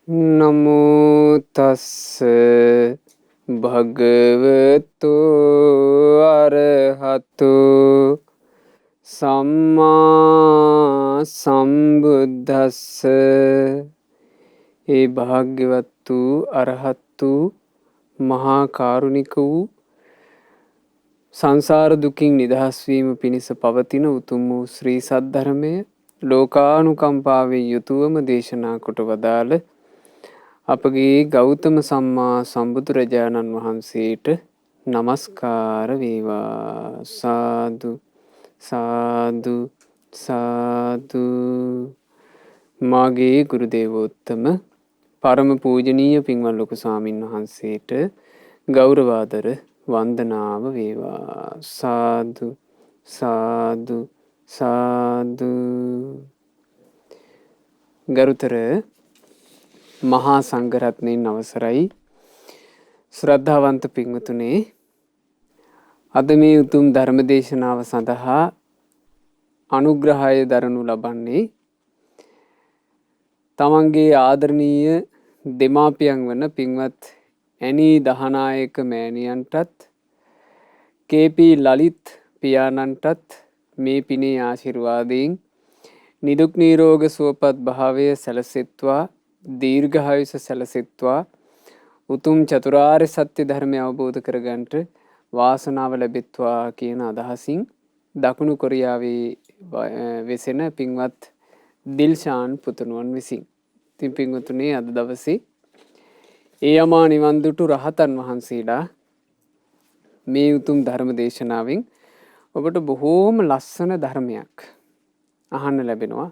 නමෝ තස්ස භගවතු අරහතු සම්මා සම්බුද්දස්ස. ඒ භාග්‍යවත් වූ අරහත් වූ මහා කාරුණික වූ සංසාර දුකින් නිදහස් වීම පිණිස පවතින උතුම් වූ ශ්‍රී සද්ධර්මය ලෝකානුකම්පාවෙන් යුතුවම දේශනා කොට වදාළ අපගේ ගෞතම සම්මා සම්බුදුරජාණන් වහන්සේට නමස්කාර වේවා. සාදු සාදු සාදු. මාගේ ගුරු දේවෝත්තම පරම පූජනීය පින්වත් ලොකු ස්වාමින් වහන්සේට ගෞරවාදර වන්දනාව වේවා. සාදු සාදු සාදු. ගරුතර මහා සංඝරත්නයෙන් අවසරයි. ශ්‍රද්ධාවන්ත පින්වතුනේ, අද මේ උතුම් ධර්ම දේශනාව සඳහා අනුග්‍රහය දරනු ලබන්නේ තමන්ගේ ආදරණීය දෙමාපියන් වන පින්වත් ඇනී දහනායක මෑණියන්ටත් කේ.පී. ලලිත් පියාණන්ටත් මේ පිනේ ආශිර්වාදයෙන් නිදුක් නිරෝග සුවපත් භාවය සැලසෙත්වා, දීර්ඝායුෂ සැලසෙත්වා, උතුම් චතුරාර්ය සත්‍ය ධර්මය අවබෝධ කරගන්නට වාසනාව ලැබෙත්වා කියන අදහසින් දකුණු කොරියාවේ වෙසෙන පින්වත් දිල්ෂාන් පුතුණුවන් විසින්. ඉතින් පින්වතුනි, අද දවසේ ඒ අමා නිවන් දුටු රහතන් වහන්සේලා මේ උතුම් ධර්ම දේශනාවෙන් ඔබට බොහෝම ලස්සන ධර්මයක් අහන්න ලැබෙනවා.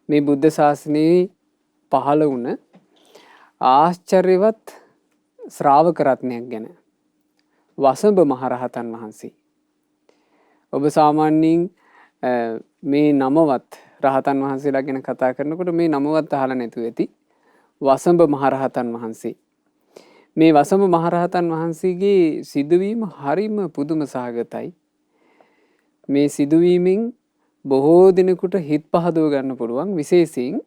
මේ බුද්ධ ශාසනයේ පහළ වුණ ආශ්චර්යවත් ශ්‍රාවක රත්නයක් ගැන, වසඹ මහරහතන් වහන්සේ. ඔබ සාමාන්‍යයෙන් මේ නමවත් රහතන් වහන්සේලා ගැන කතා කරනකොට මේ නමවත් අහලා නැතුව ඇති. වසඹ මහරහතන් වහන්සේ. මේ වසඹ මහරහතන් වහන්සේගේ සිදුවීම හරිම පුදුම සහගතයි. මේ සිදුවීමෙන් බොහෝ දිනකට හිත් පහදව ගන්න පුළුවන්. විශේෂයෙන්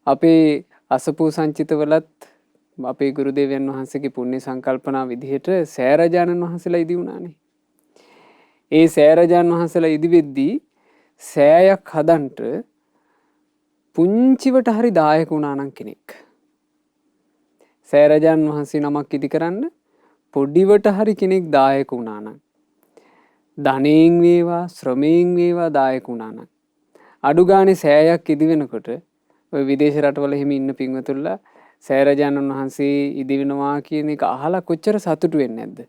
අපේ අසපු සංචිතවලත් අපේ ගුරුදේවයන් වහන්සේගේ පුණ්‍ය සංකල්පනා විදිහට සෑරජානන් වහන්සේලා ඉදි වුණානේ. ඒ සෑරජානන් වහන්සේලා ඉදි වෙද්දී සෑයක් හදන්ට පුංචිවට හරි දායක වුණා නම් කෙනෙක්. සෑරජානන් වහන්සේ නමක් ඉදි කරන්න පොඩිවට හරි කෙනෙක් දායක වුණා නම්, ධනයෙන් වේවා ශ්‍රමයෙන් වේවා දායක වුණා නම්, අඩු ගානේ සෑයක් ඉදි වෙනකොට ඔය විදේශ රටවල එහෙම ඉන්න පින්වතුන්ලා සෑරජානන් වහන්සේ ඉදි වෙනවා කියන එක අහලා කොච්චර සතුටු වෙන්නේ නැද්ද?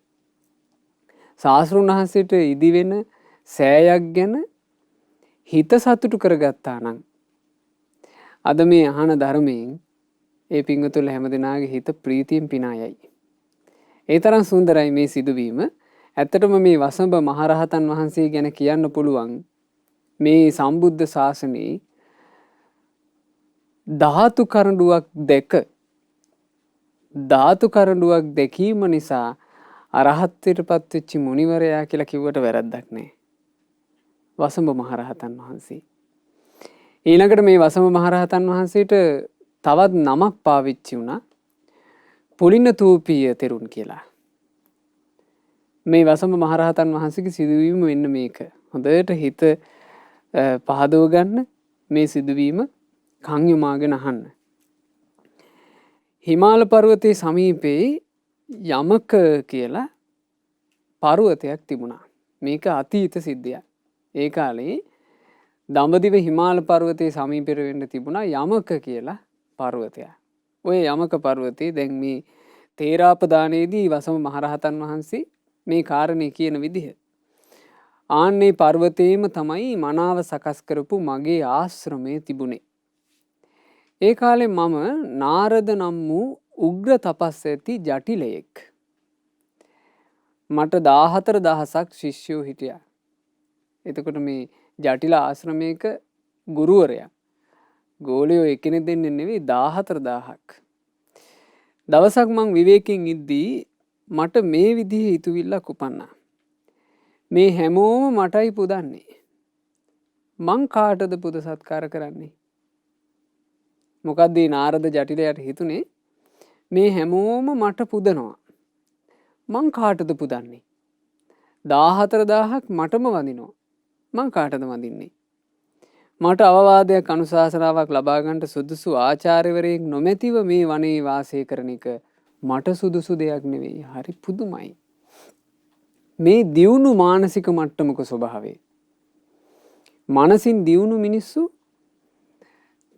ශාස්ත්‍රඥ වහන්සේට ඉදි වෙන සෑයක් ගැන හිත සතුටු කරගත්තා නම්, අද මේ අහන ධර්මයෙන් ඒ පින්වතුන්ලා හැමදෙනාගේ හිත ප්‍රීතියෙන් පිනා යයි. ඒ තරම් සුන්දරයි මේ සිදුවීම. ඇත්තටම මේ වසඹ මහරහතන් වහන්සේ ගැන කියන්න පුළුවන් මේ සම්බුද්ධ ශාසනයේ ධාතු කරඬුවක් දැකීම නිසා අරහත්ත්වයට පත්වෙච්ච මුනිවරයා කියලා කිව්වට වැරද්දක් නෑ. වසඹ මහරහතන් වහන්සේ. ඊළඟට මේ වසඹ මහරහතන් වහන්සේට තවත් නමක් පාවිච්චි වුණා, පුලින්න තූපීය තෙරුන් කියලා. මේ වසඹ මහරහතන් වහන්සේගේ සිදුවීම වෙන්න මේක. හොඳට හිත පහදව ගන්න මේ සිදුවීම කන් යොමාගෙන අහන්න. හිමාල පර්වතයේ සමීපයේ යමක කියලා පර්වතයක් තිබුණා. මේක අතීත සිද්ධියක්. ඒ කාලේ දඹදිව හිමාල පර්වතයේ සමීපෙට වෙන්න තිබුණා යමක කියලා පර්වතයක්. ඔය යමක පර්වතයේ දැන් මේ තේරාපදානයේදී වසඹ මහරහතන් වහන්සේ මේ කාරණේ කියන විදිහ. ආන්නේ පර්වතයේම තමයි මනාව සකස් කරපු මගේ ආශ්‍රමය තිබුණේ. ඒ කාලේ මම නාරද නම් වූ උග්‍ර තපස් ඇති ජටිලයෙක්. මට 14,000ක් ශිෂ්‍යයෝ හිටියා. එතකොට මේ ජටිල ආශ්‍රමයක ගුරුවරයා, ගෝලියෝ එකිනෙක දෙන්නේ නෙවෙයි, 14,000ක්. දවසක් මං විවේකයෙන් ඉද්දී මට මේ විදිහේ හිතුවිල්ලක් උපන්නා. මේ හැමෝම මටයි පුදන්නේ. මං කාටද පුද සත්කාර කරන්නේ? මොකක්ද මේ නාරද ජටිලයාට හිතුනේ මේ හැමෝම මට පුදනවා. මං කාටද පුදන්නේ? 14000ක් මටම වදිනවා. මං කාටද වදින්නේ? මට අවවාදයක් අනුශාසනාවක් ලබා ගන්නට සුදුසු ආචාර්යවරයෙක් නොමැතිව මේ වනයේ වාසය කරන එක මට සුදුසු දෙයක් නෙවෙයි. හරි පුදුමයි. මේ දියුණු මානසික මට්ටමක ස්වභාවය. මනසින් දියුණු මිනිස්සු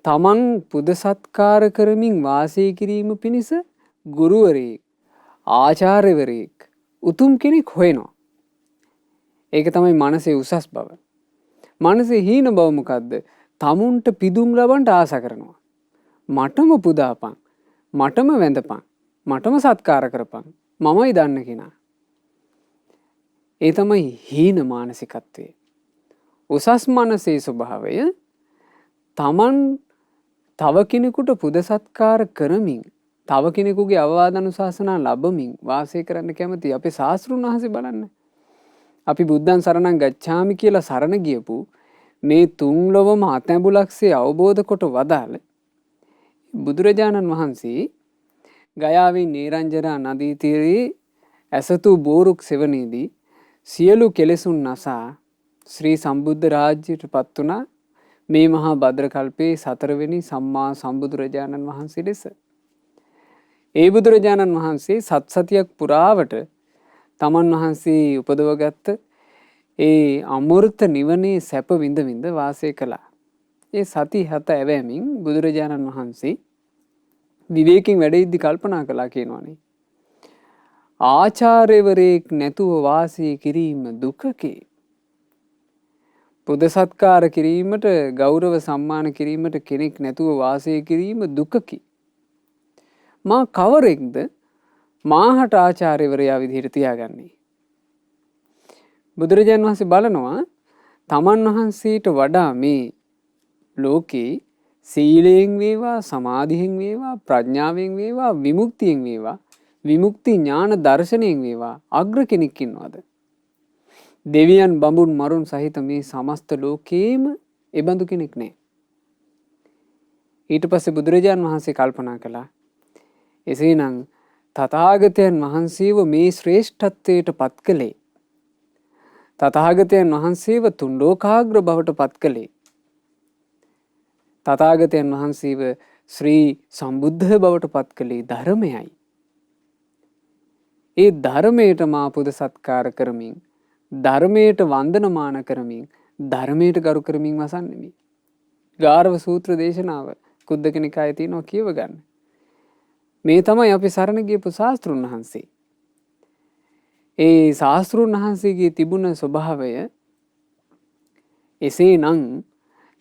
තමන් පුද සත්කාර කරමින් වාසය කිරීම පිණිස ගුරුවරයෙක්, ආචාර්යවරයෙක්, උතුම් කෙනෙක් හොයනවා. ඒක තමයි මනසේ උසස් බව. මනසේ හීන බව මොකද්ද? තමුන්ට පිදුම් ලබන්න ආස කරනවා. මටම පුදාපන්, මටම වැඳපන්, මටම සත්කාර කරපන්, මමයි දන්න කෙනා. ඒ තමයි හීන මානසිකත්වය. උසස් මනසේ ස්වභාවය තමන් තව කෙනෙකුට පුද සත්කාර කරමින්, තව කෙනෙකුගේ අවවාද අනුශාසනා ලැබමින් වාසය කරන්න කැමති. අපේ ශාස්ත්‍රුන් වහන්සේ බලන්න. අපි බුද්ධං සරණං ගච්ඡාමි කියලා සරණ ගියපු මේ තුන් ලොවම අතැඹුලක්සේ අවබෝධ කොට වදාළ බුදුරජාණන් වහන්සේ ගයාවේ නීරංජනා නදී තීරයේ ඇසතු බෝරුක් සෙවණේදී සියලු කෙලෙසුන් නසා ශ්‍රී සම්බුද්ධ රාජ්‍යයට පත් වුණා. මේ මහා භද්‍ර කල්පයේ 4 වෙනි සම්මා සම්බුදුරජාණන් වහන්සේ ලෙස. ඒ බුදුරජාණන් වහන්සේ සත්සතියක් පුරාවට තමන් වහන්සේ උපදවගත්ත ඒ අමෘත නිවනේ සැප විඳ විඳ වාසය කළා. ඒ සති 7 ඇවෑමින් බුදුරජාණන් වහන්සේ විවේකයෙන් වැඩ ඉද්දි කල්පනා කළා කියනවානේ. ආචාර්යවරයෙක් නැතුව වාසය කිරීම දුකකේ. පුද සත්කාර කිරීමට, ගෞරව සම්මාන කිරීමට කෙනෙක් නැතුව වාසය කිරීම දුකකි. මා කවරෙක්ද මාහට ආචාර්යවරයා විදිහට තියාගන්නේ? බුදුරජාණන් වහන්සේ බලනවා තමන් වහන්සේට වඩා මේ ලෝකේ සීලයෙන් වේවා, සමාධියෙන් වේවා, ප්‍රඥාවෙන් වේවා, විමුක්තියෙන් වේවා, විමුක්ති ඥාන දර්ශනයෙන් වේවා අග්‍ර කෙනෙක් ඉන්නවද? දෙවියන්, බඹුන්, මරුන් සහිත මේ සමස්ත ලෝකේම එබඳු කෙනෙක් නැහැ. ඊට පස්සේ බුදුරජාණන් වහන්සේ කල්පනා කළා, එසේනම් තථාගතයන් වහන්සේව මේ ශ්‍රේෂ්ඨත්වයට පත් කළේ, තථාගතයන් වහන්සේව තුන් ලෝකාග්‍ර බවට පත් කළේ, තථාගතයන් වහන්සේව ශ්‍රී සම්බුද්ධ බවට පත් කළේ ධර්මයයි. ඒ ධර්මයට මා පුද සත්කාර කරමින්, ධර්මයට වන්දනමාන කරමින්, ධර්මයට ගරු කරමින් වසන්නෙමි. ගාරව සූත්‍ර දේශනාව කුද්දක නිකායේ තියෙනවා, කියව ගන්න. මේ තමයි අපි සරණ ගියපු ශාස්ත්‍රුන් වහන්සේ. ඒ ශාස්ත්‍රුන් වහන්සේගේ තිබුණ ස්වභාවය එසේනම්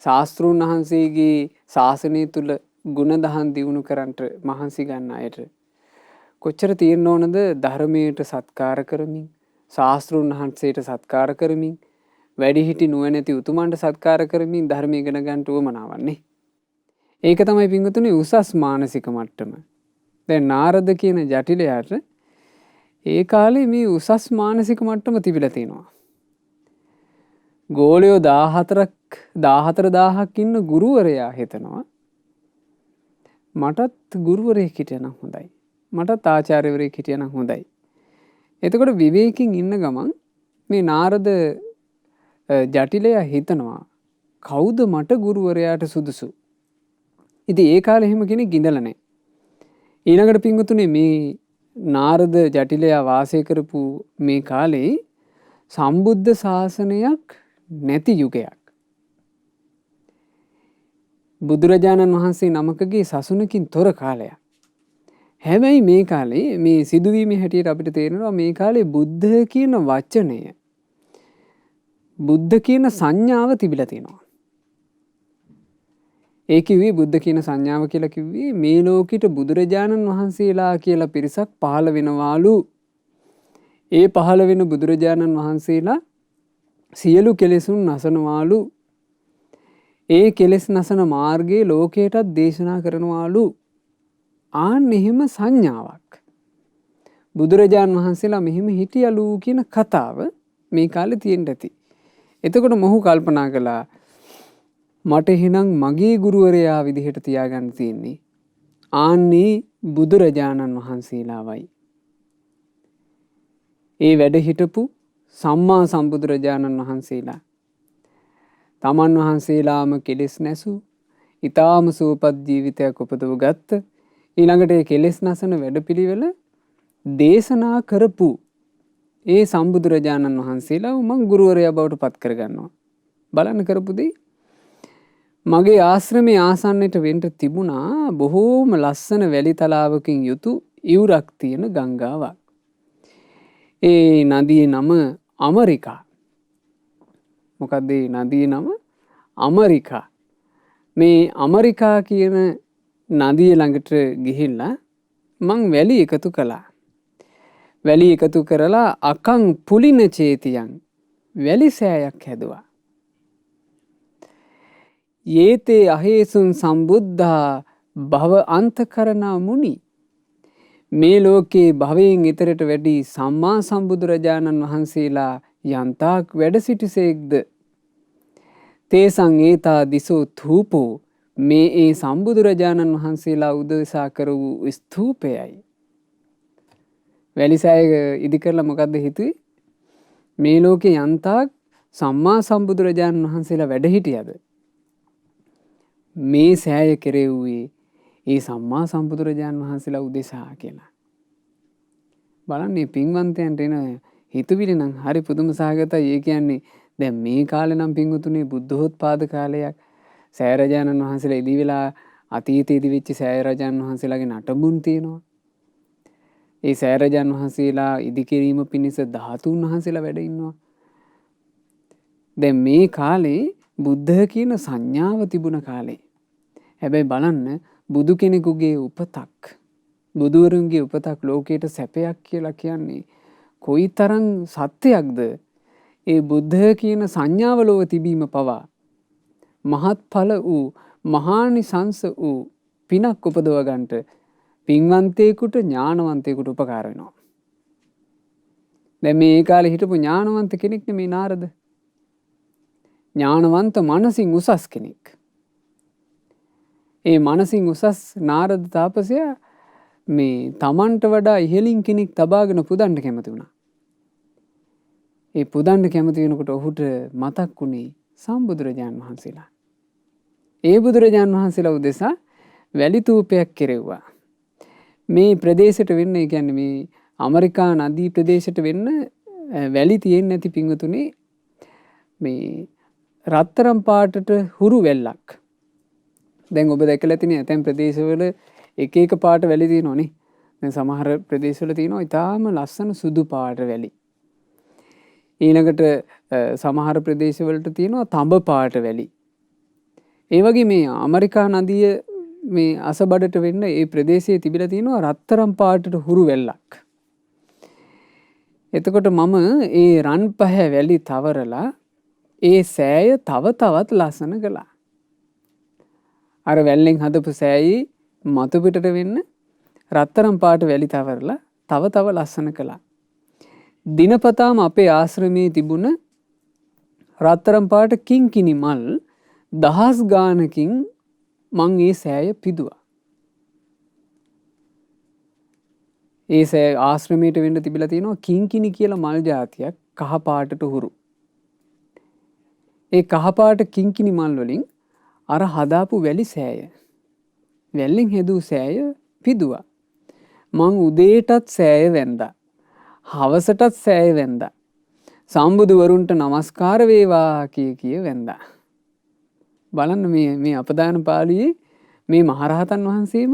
ශාස්ත්‍රුන් වහන්සේගේ ශාසනය තුල ගුණදහම් දියුණු කරන්නට මහන්සි ගන්න අයට කොච්චර තියෙන්න ඕනද? ධර්මයට සත්කාර කරමින්, ශාස්ත්‍රුන් වහන්සේට සත්කාර කරමින්, වැඩිහිටි නුවණැති උතුමන්ට සත්කාර කරමින් ධර්මය ඉගෙන ගන්න උවමනාවන්නේ. ඒක තමයි පින්වතුනි උසස් මානසික මට්ටම. දැන් නාරද කියන ජටිලයාට ඒ කාලේ මේ උසස් මානසික මට්ටම තිබිලා තියෙනවා. ගෝලයෝ 14000ක් ඉන්න ගුරුවරයා හිතනවා මටත් ගුරුවරයෙක් හිටියනම් හොඳයි, මටත් ආචාර්යවරයෙක් හිටියනම් හොඳයි. එතකොට විවේකයෙන් ඉන්න ගමන් මේ නාරද ජටිලයා හිතනවා කවුද මට ගුරුවරයාට සුදුසු? ඉතින් ඒ කාලේ එහෙම කෙනෙක් ඉඳලා නැහැ. ඊළඟට පින්වතුනි මේ නාරද ජටිලයා වාසය කරපු මේ කාලේ සම්බුද්ධ ශාසනයක් නැති යුගයක්. බුදුරජාණන් වහන්සේ නමකගේ සසුනකින් තොර කාලයක්. හැබැයි මේ කාලේ මේ සිදුවීමේ හැටියට අපිට තේරෙනවා මේ කාලේ බුද්ධ කියන වචනය, බුද්ධ කියන සංඥාව තිබිලා තියෙනවා. ඒ කිව්වේ බුද්ධ කියන සංඥාව කියලා කිව්වේ මේ ලෝකෙට බුදුරජාණන් වහන්සේලා කියලා පිරිසක් පහළ වෙනවාලු. ඒ පහළ වෙන බුදුරජාණන් වහන්සේලා සියලු කෙලෙසුන් නසනවාලු. ඒ කෙලෙස් නසන මාර්ගයේ ලෝකයටත් දේශනා කරනවාලු. ආන් එහෙම සංඥාවක්. බුදුරජාණන් වහන්සේලා මෙහෙම හිටියලු කියන කතාව මේ කාලේ තියෙන්න ඇති. එතකොට මොහු කල්පනා කළා මට එහෙනම් මගේ ගුරුවරයා විදිහට තියාගන්න තියෙන්නේ ආන්නේ බුදුරජාණන් වහන්සේලාවයි. ඒ වැඩ හිටපු සම්මා සම්බුදුරජාණන් වහන්සේලා. තමන් වහන්සේලාම කෙලෙස් නැසු ඊ타ම සුවපත් ජීවිතයක් උපදව ගත්ත. ඊළඟට ඒ කෙලෙස් නැසන වැඩපිළිවෙල දේශනා කරපු ඒ සම්බුදුරජාණන් වහන්සේලා මම ගුරුවරයා බවට පත් කරගන්නවා. බලන්න කරපු දේ මගේ ආශ්‍රමයේ ආසන්නයට වෙන්න තිබුණා බොහෝම ලස්සන වැලි තලාවකින් යුතු ඉවුරක් තියෙන ගංගාවක්. ඒ නදියේ නම ඇමරිකා. මොකක්ද ඒ නදියේ නම? ඇමරිකා. මේ ඇමරිකා කියන නදිය ළඟට ගිහිල්ලා මං වැලි එකතු කළා. වැලි එකතු කරලා අකං පුලින චේතියන් වැලි සෑයක් හැදුවා. යේතේ අහේසුන් සම්බුද්ධා භව අන්තකරණා මුනි. මේ ලෝකේ භවයෙන් ඊතරට වැඩි සම්මා සම්බුදුරජාණන් වහන්සේලා යන්තාක් වැඩ සිටිසේක්ද තේසං ඒතා දිසෝ ධූපෝ මේ ඒ සම්බුදුරජාණන් වහන්සේලා උදෙසා කර වූ ස්තූපයයි. වැලිසෑය ඉදි කරලා මොකද්ද හිතුවේ? මේ ලෝකේ යන්තාක් සම්මා සම්බුදුරජාණන් වහන්සේලා වැඩ හිටියද මේ සෑය කෙරෙව්වේ ඒ සම්මා සම්බුදුරජාණන් වහන්සේලා උදෙසා කියලා. බලන්න මේ පින්වන්තයන්ට එන හිතුවිලි නම් හරි පුදුම සහගතයි. ඒ කියන්නේ දැන් මේ කාලේ නම් පින්වතුනේ බුද්ධෝත්පාද කාලයක්. සෑරජානන් වහන්සේලා ඉදි වෙලා අතීතයේදී වෙච්ච සෑරජානන් වහන්සේලාගේ නටබුන් තියෙනවා. ඒ සෑරජානන් වහන්සේලා ඉදි කිරීම පිණිස 13 වහන්සේලා වැඩ ඉන්නවා. දැන් මේ කාලේ බුද්ධ කියන සංඥාව තිබුණ කාලේ. හැබැයි බලන්න බුදු කෙනෙකුගේ උපතක් බුදුවරුන්ගේ උපතක් ලෝකයට සැපයක් කියලා කියන්නේ කොයිතරම් සත්‍යයක්ද? ඒ බුද්ධ කියන සංඥාව ලෝව තිබීම පවා මහත්ඵල වූ මහානිසංස වූ පිනක් උපදව ගන්නට පින්වන්තයෙකුට ඥානවන්තයෙකුට උපකාර වෙනවා. දැන් මේ කාලේ හිටපු ඥානවන්ත කෙනෙක් නෙමේ නාරද. ඥානවන්ත මනසින් උසස් කෙනෙක්. ඒ මනසින් උසස් නාරද තාපසයා මේ තමන්ට වඩා ඉහළින් කෙනෙක් තබාගෙන පුදන්න කැමති වුණා. ඒ පුදන්න කැමති වෙනකොට ඔහුට මතක් වුණේ සම්බුදුරජාණන් වහන්සේලා. ඒ බුදුරජාණන් වහන්සේලා උදෙසා වැලි තූපයක් කෙරෙව්වා. මේ ප්‍රදේශයට වෙන්න, ඒ කියන්නේ මේ ඇමරිකා නදී ප්‍රදේශයට වෙන්න වැලි තියෙන්නේ නැති පිංගුතුනේ මේ රත්තරන් පාටට හුරු වැල්ලක්. දැන් ඔබ දැකලා තියෙන ඇතැම් ප්‍රදේශවල එක එක පාට වැලි තියෙනවනේ. දැන් සමහර ප්‍රදේශවල තියෙනවා ඊටාම ලස්සන සුදු පාට වැලි. ඊළඟට සමහර ප්‍රදේශවලට තියෙනවා තඹ පාට වැලි. ඒ වගේ මේ ඇමරිකා නදිය මේ අසබඩට වෙන්න ඒ ප්‍රදේශයේ තිබිලා තියෙනවා රත්තරන් පාටට හුරු වැල්ලක්. එතකොට මම ඒ රන් පහ වැලි තවරලා ඒ සෑය තව තවත් ලස්සන කළා. අර වැල්ලෙන් හදපු සෑයි මතු පිටට වෙන්න රත්තරන් පාට වැලි තවරලා තව තව ලස්සන කළා. දිනපතාම අපේ ආශ්‍රමයේ තිබුණ රත්තරන් පාට කිංකිණි මල් 10 ගානකින් මං ඒ සෑය පිදුවා. ඒ සෑය ආශ්‍රමයට වෙන්න තිබිලා තියෙනවා කිංකිණි කියලා මල් జాතියක් කහ පාටට හුරු. ඒ කහ පාට කිංකිණි මල් වලින් අර හදාපු වැලි සෑය වැල්ලෙන් හැදූ සෑය පිදුවා. මං උදේටත් සෑය වැන්දා. හවසටත් සෑය වැන්දා. සම්බුදුවරුන්ට නමස්කාර වේවා කිය වැන්දා. බලන්න මේ අපදාන පාළියේ මේ මහරහතන් වහන්සේම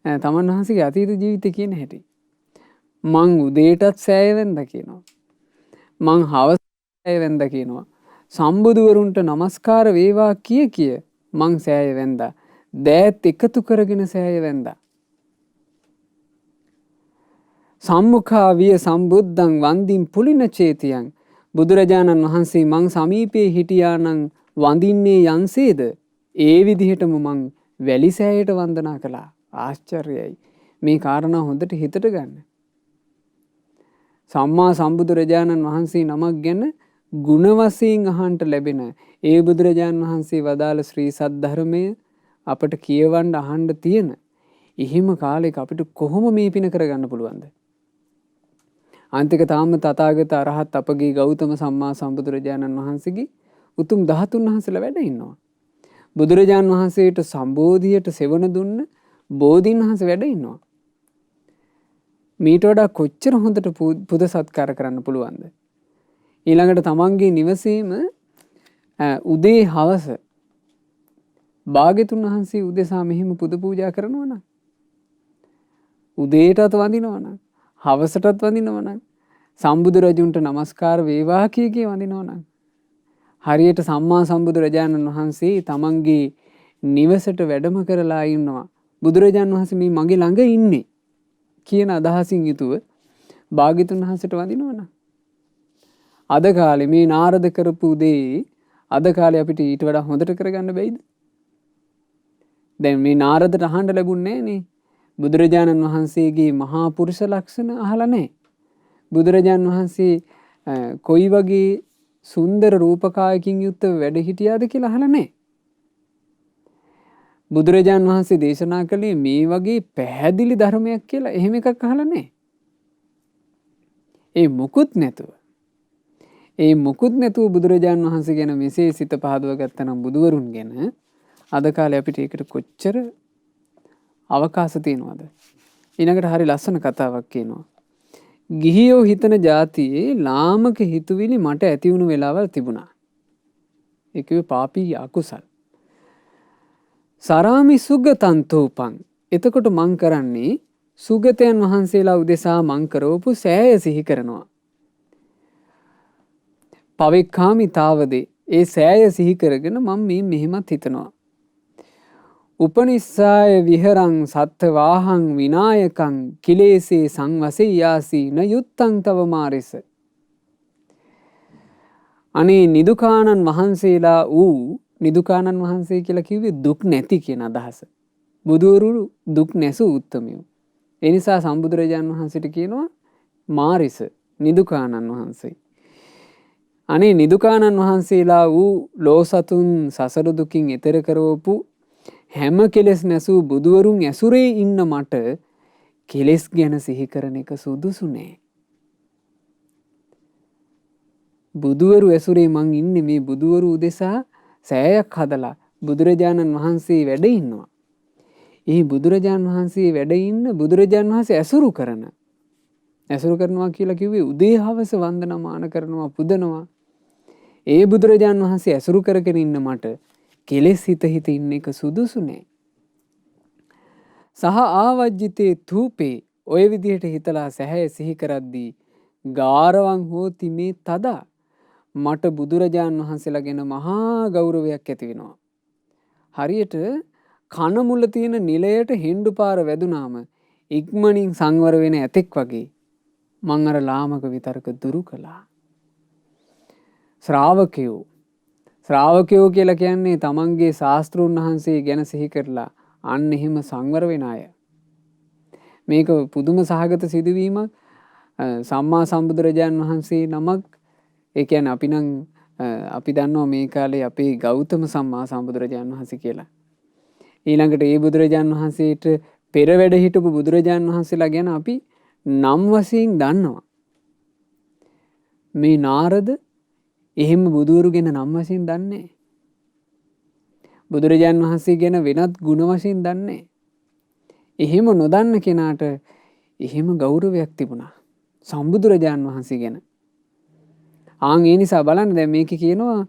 තමන් වහන්සේගේ අතීත ජීවිතය කියන හැටි. මං උදේටත් සෑය වැන්දා කියනවා. මං හවස සෑය වැන්දා කියනවා. සම්බුදුවරුන්ට නමස්කාර වේවා කිය මං සෑය වැන්දා. දෑත් එකතු කරගෙන සෑය වැන්දා. සම්මුඛා විය සම්බුද්ධං වන්දින් පුලින චේතියන්. බුදුරජාණන් වහන්සේ මං සමීපයේ හිටියා නම් වඳින්නේ යන්සේද ඒ විදිහටම මං වැලි සෑයට වන්දනා කළා. ආශ්චර්යයි. මේ කාරණා හොඳට හිතට ගන්න. සම්මා සම්බුදුරජාණන් වහන්සේ නමක් ගැන ගුණ වශයෙන් අහන්නට ලැබෙන ඒ බුදුරජාණන් වහන්සේ වදාළ ශ්‍රී සද්ධර්මය අපට කියවන්න අහන්න තියෙන එහෙම කාලෙක අපිට කොහොම මේ පින කරගන්න පුළුවන්ද? අන්තික තාම තථාගත අරහත් අපගේ ගෞතම සම්මා සම්බුදුරජාණන් වහන්සේගේ උතුම් 13 වහන්සේලා වැඩ ඉන්නවා. බුදුරජාණන් වහන්සේට සම්බෝධියට සෙවණ දුන්න බෝධීන් වහන්සේ වැඩ ඉන්නවා. මීට වඩා කොච්චර හොඳට පුද සත්කාර කරන්න පුළුවන්ද? ඊළඟට තමන්ගේ නිවසේම උදේ හවස භාග්‍යතුන් වහන්සේ උදෙසා මෙහිම පුද පූජා කරනවා නම්, උදේටත් වඳිනවා නම්, හවසටත් වඳිනවා නම්, සම්බුදු රජුන්ට නමස්කාර වේවා කිය වඳිනවා නම්, හරියට සම්මා සම්බුදුරජාණන් වහන්සේ තමන්ගේ නිවසට වැඩම කරලා ඉන්නවා. බුදුරජාණන් වහන්සේ මේ මගේ ළඟ ඉන්නේ කියන අදහසින් යුතුව භාග්‍යතුන් වහන්සේට වඳිනවා නම්, අද කාලේ මේ නාරද කරපු දේ අද කාලේ අපිට ඊට වඩා හොඳට කරගන්න බැයිද? දැන් මේ නාරදට අහන්න ලැබුණේ නේ. බුදුරජාණන් වහන්සේගේ මහා පුරුෂ ලක්ෂණ අහලා නැහැ. බුදුරජාණන් වහන්සේ කොයි වගේ සුන්දර රූපකායකින් යුක්ත වැඩ හිටියාද කියලා අහලා නැහැ. බුදුරජාණන් වහන්සේ දේශනා කළේ මේ වගේ පැහැදිලි ධර්මයක් කියලා එහෙම එකක් අහලා නැහැ. ඒ මුකුත් නැතුව බුදුරජාණන් වහන්සේ ගැන මෙසේ සිත පහදව ගත්තනම් බුදුවරුන් ගැන අද කාලේ අපිට ඒකට කොච්චර අවකාශ තියෙනවද? ඊළඟට හරි ලස්සන කතාවක් කියනවා. ගිහියෝ හිතන જાතියේ ලාමක හිතුවිලි මට ඇති වුණු වෙලාවල් තිබුණා. ඒ කිව්වේ පාපී අකුසල්. සරාමි සුගතන්තෝපං. එතකොට මං කරන්නේ සුගතයන් වහන්සේලා උදෙසා මං කරවපු සෑය සිහි කරනවා. පවෙක්ඛාමි තාවදේ. ඒ සෑය සිහි කරගෙන මම මේ මෙහෙමත් හිතනවා. උපනිස්සාය විහරං සත්ත වාහං විනායකං කිලේසේ සංවසෙය්‍යාසී න යුත්තං තව මාරිස. අනේ නිදුකානන් වහන්සේලා වූ, නිදුකානන් වහන්සේ කියලා කිව්වේ දුක් නැති කියන අදහස. බුදුවරු දුක් නැසූ උත්තමයෝ. ඒ නිසා සම්බුදුරජාණන් වහන්සේට කියනවා මාරිස, නිදුකානන් වහන්සේ. අනේ නිදුකානන් වහන්සේලා වූ ලෝසතුන් සසර දුකින් එතෙර කරවපු හැම කෙලෙස් නැසූ බුදුවරුන් ඇසුරේ ඉන්න මට කෙලෙස් ගැන සිහි කරන එක සුදුසු නෑ. බුදුවරු ඇසුරේ මං ඉන්නේ. මේ බුදුවරු උදෙසා සෑයක් හදලා බුදුරජාණන් වහන්සේ වැඩ ඉන්නවා. ඒ බුදුරජාණන් වහන්සේ වැඩ ඉන්න බුදුරජාණන් වහන්සේ ඇසුරු කරනවා කියලා කිව්වේ උදේ හවස වන්දනමාන කරනවා, පුදනවා. ඒ බුදුරජාණන් වහන්සේ ඇසුරු කරගෙන ඉන්න මට කෙලෙස් හිත ඉන්න එක සුදුසු නෑ. සහ ආවජ්ජිතේ තූපේ. ඔය විදිහට හිතලා සැහැය සිහි කරද්දී ගාරවං හෝති මේ තදා. මට බුදුරජාණන් වහන්සේලා ගැන මහා ගෞරවයක් ඇති වෙනවා. හරියට කන මුල තියෙන නිලයට හෙන්ඩු පාර වැදුනාම ඉක්මනින් සංවර වෙන ඇතෙක් වගේ මං අර ලාමක විතරක දුරු කළා. ශ්‍රාවකයෝ කියලා කියන්නේ තමන්ගේ ශාස්ත්‍රූන් වහන්සේ ගැන සිහි කරලා අන්න එහෙම සංවර වෙන අය. මේක පුදුම සහගත සිදුවීමක්. සම්මා සම්බුදුරජාණන් වහන්සේ නමක්, ඒ කියන්නේ අපි දන්නවා මේ කාලේ අපේ ගෞතම සම්මා සම්බුදුරජාණන් වහන්සේ කියලා. ඊළඟට ඒ බුදුරජාණන් වහන්සේට පෙර වැඩ හිටපු බුදුරජාණන් වහන්සේලා ගැන අපි නම් වශයෙන් දන්නවා. මේ නාරද එහෙම බුදුවරු ගැන නම් වශයෙන් දන්නේ. බුදුරජාණන් වහන්සේ ගැන වෙනත් ගුණ වශයෙන් දන්නේ. එහෙම නොදන්න කෙනාට එහෙම ගෞරවයක් තිබුණා සම්බුදුරජාණන් වහන්සේ ගැන. ඒ නිසා බලන්න දැන් මේක කියනවා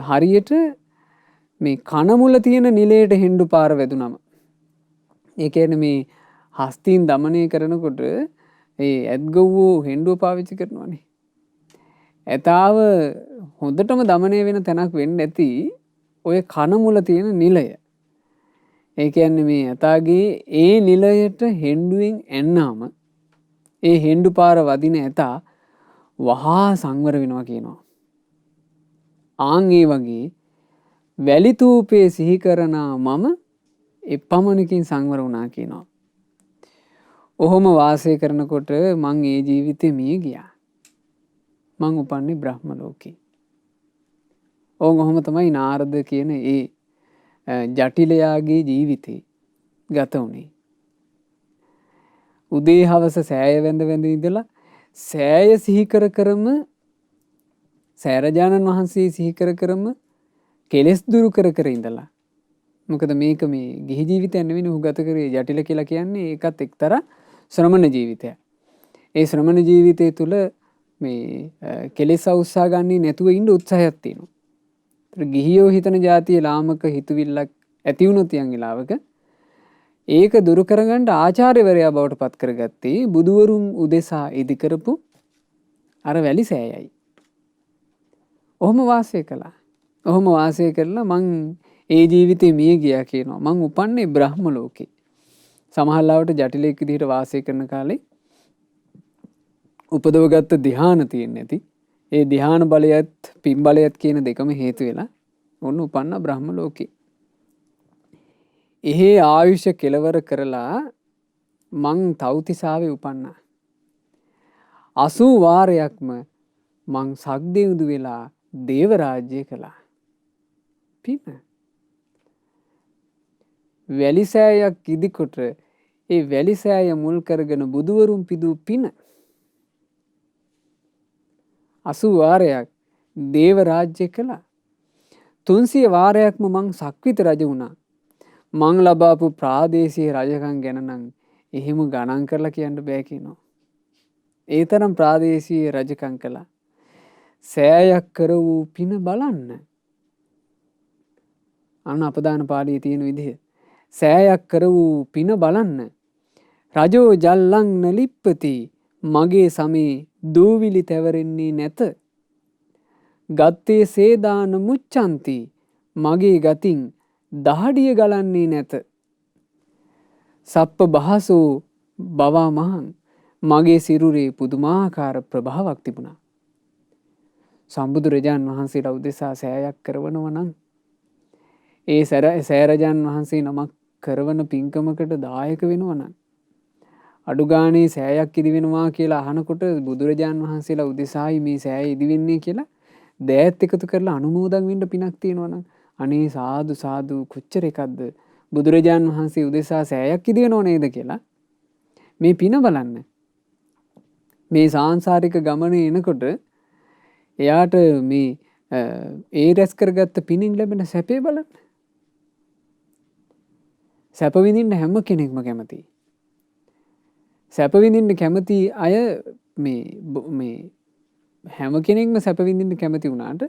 හරියට මේ කන මුල තියෙන නිලයට හෙන්ඩු පාර වැදුනම. ඒ කියන්නේ මේ හස්තීන් দমনය කරනකොට ඒ ඇත්ගොව්වෝ හෙන්ඩුව පාවිච්චි කරනවානේ. ඇතාව හොඳටම দমনය වෙන තැනක් වෙන්න ඇති ඔය කන මුල තියෙන නිලය. ඒ කියන්නේ මේ ඇතාගේ ඒ නිලයට හෙන්ඩුවෙන් එන්නාම ඒ හෙන්ඩු පාර වදින ඇතා වහා සංවර වෙනවා කියනවා. ඒ වගේ වැලිතූපේ සිහි කරනා මම එපමණකින් සංවර වුණා කියනවා. ඔහොම වාසය කරනකොට මං ඒ ජීවිතේ මිය ගියා. මං උපන්නේ බ්‍රහ්ම ලෝකේ. ඕන් ඔහොම තමයි නාරද කියන ඒ ජටිලයාගේ ජීවිතේ ගත වුණේ. උදේ හවස සෑය වැඳ වැඳ ඉඳලා සෑය සිහි කර කරම සෑරජානන් වහන්සේ සිහි කර කරම කෙලෙස් දුරු කර කර ඉඳලා. මොකද මේක මේ ගිහි ජීවිතයක් නෙවෙයි ඔහු ගත කරේ. ජටිල කියලා කියන්නේ ඒකත් එක්තරා ශ්‍රමණ ජීවිතයක්. ඒ ශ්‍රමණ ජීවිතය තුළ මේ කෙලෙස් අවුස්සා ගන්නේ නැතුව ඉන්න උත්සාහයක් තියෙනවා. ඒතර ගිහියෝ හිතන જાතිය ලාමක හිතවිල්ලක් ඇති වුණොත් යම් වෙලාවක ඒක දුරු කරගන්න ආචාර්යවරයා බවට පත් කරගත්තේ බුදුවරුන් උදෙසා ඉදි කරපු අර වැලි සෑයයි. ඔහොම වාසය කළා. ඔහොම වාසය කරලා මං ඒ ජීවිතේ මිය ගියා කියනවා. මං උපන්නේ බ්‍රහ්ම ලෝකේ. සමහරවිට ජටිලෙක් විදිහට වාසය කරන කාලේ උපදවගත්ත ධ්‍යාන තියෙන්නේ නැති. ඒ ධ්‍යාන බලයත් පින් බලයත් කියන දෙකම හේතු වෙලා ඔන්න උපන්න බ්‍රහ්ම ලෝකේ. එහෙ ආයුෂ කෙලවර කරලා මං තව්තිසාවේ උපන්නා. 80 වාරයක්ම මං සක්දෙවිඳු වෙලා දේව රාජ්‍ය කළා. පින. වැලිසෑයක් ඉදිකොට ඒ වැලිසෑය මුල් කරගෙන බුදුවරුන් පිදූ පින 80 වාරයක් දේව රාජ්‍ය කළා. 300 වාරයක්ම මං සක්විත රජ වුණා. මං ලබාපු ප්‍රාදේශීය රජකම් ගැන නම් එහෙම ගණන් කරලා කියන්න බෑ කියනවා. ඒ තරම් ප්‍රාදේශීය රජකම් කළා. සෑයක් කර වූ පින බලන්න. අන්න අපදාන පාළියේ තියෙන විදිහ. සෑයක් කර වූ පින බලන්න. රජෝ ජල්ලං නලිප්පති මගේ සමේ දූවිලි තැවරෙන්නේ නැත. ගත්තේ සේදාන මුච්චන්ති මගේ ගතින් දහඩිය ගලන්නේ නැත. සප්ප බහසෝ බවා මහන් මගේ සිරුරේ පුදුමාකාර ප්‍රභාවක් තිබුණා. සම්බුදුරජාන් වහන්සේලා උදෙසා සෑයක් කරවනව නම් ඒ සෑරජාන් වහන්සේ නමක් කරවන පින්කමකට දායක වෙනව නම් අඩුගානේ සෑයක් ඉදි වෙනවා කියලා අහනකොට බුදුරජාන් වහන්සේලා උදෙසායි මේ සෑය ඉදි වෙන්නේ කියලා දෑත් එකතු කරලා අනුමෝදන් වෙන්න පිනක් තියෙනවා නම් අනේ සාදු සාදු කොච්චර එකක්ද බුදුරජාන් වහන්සේ උදෙසා සෑයක් ඉදි වෙනව නේද කියලා මේ පින බලන්න. මේ සාංශාරික ගමනේ එනකොට එයාට මේ ඒ රැස් කරගත්ත පිනින් ලැබෙන සැපේ බලන්න. සැප විඳින්න හැම කෙනෙක්ම කැමතියි. සැප විඳින්න කැමති අය මේ හැම කෙනෙක්ම සැප විඳින්න කැමති වුණාට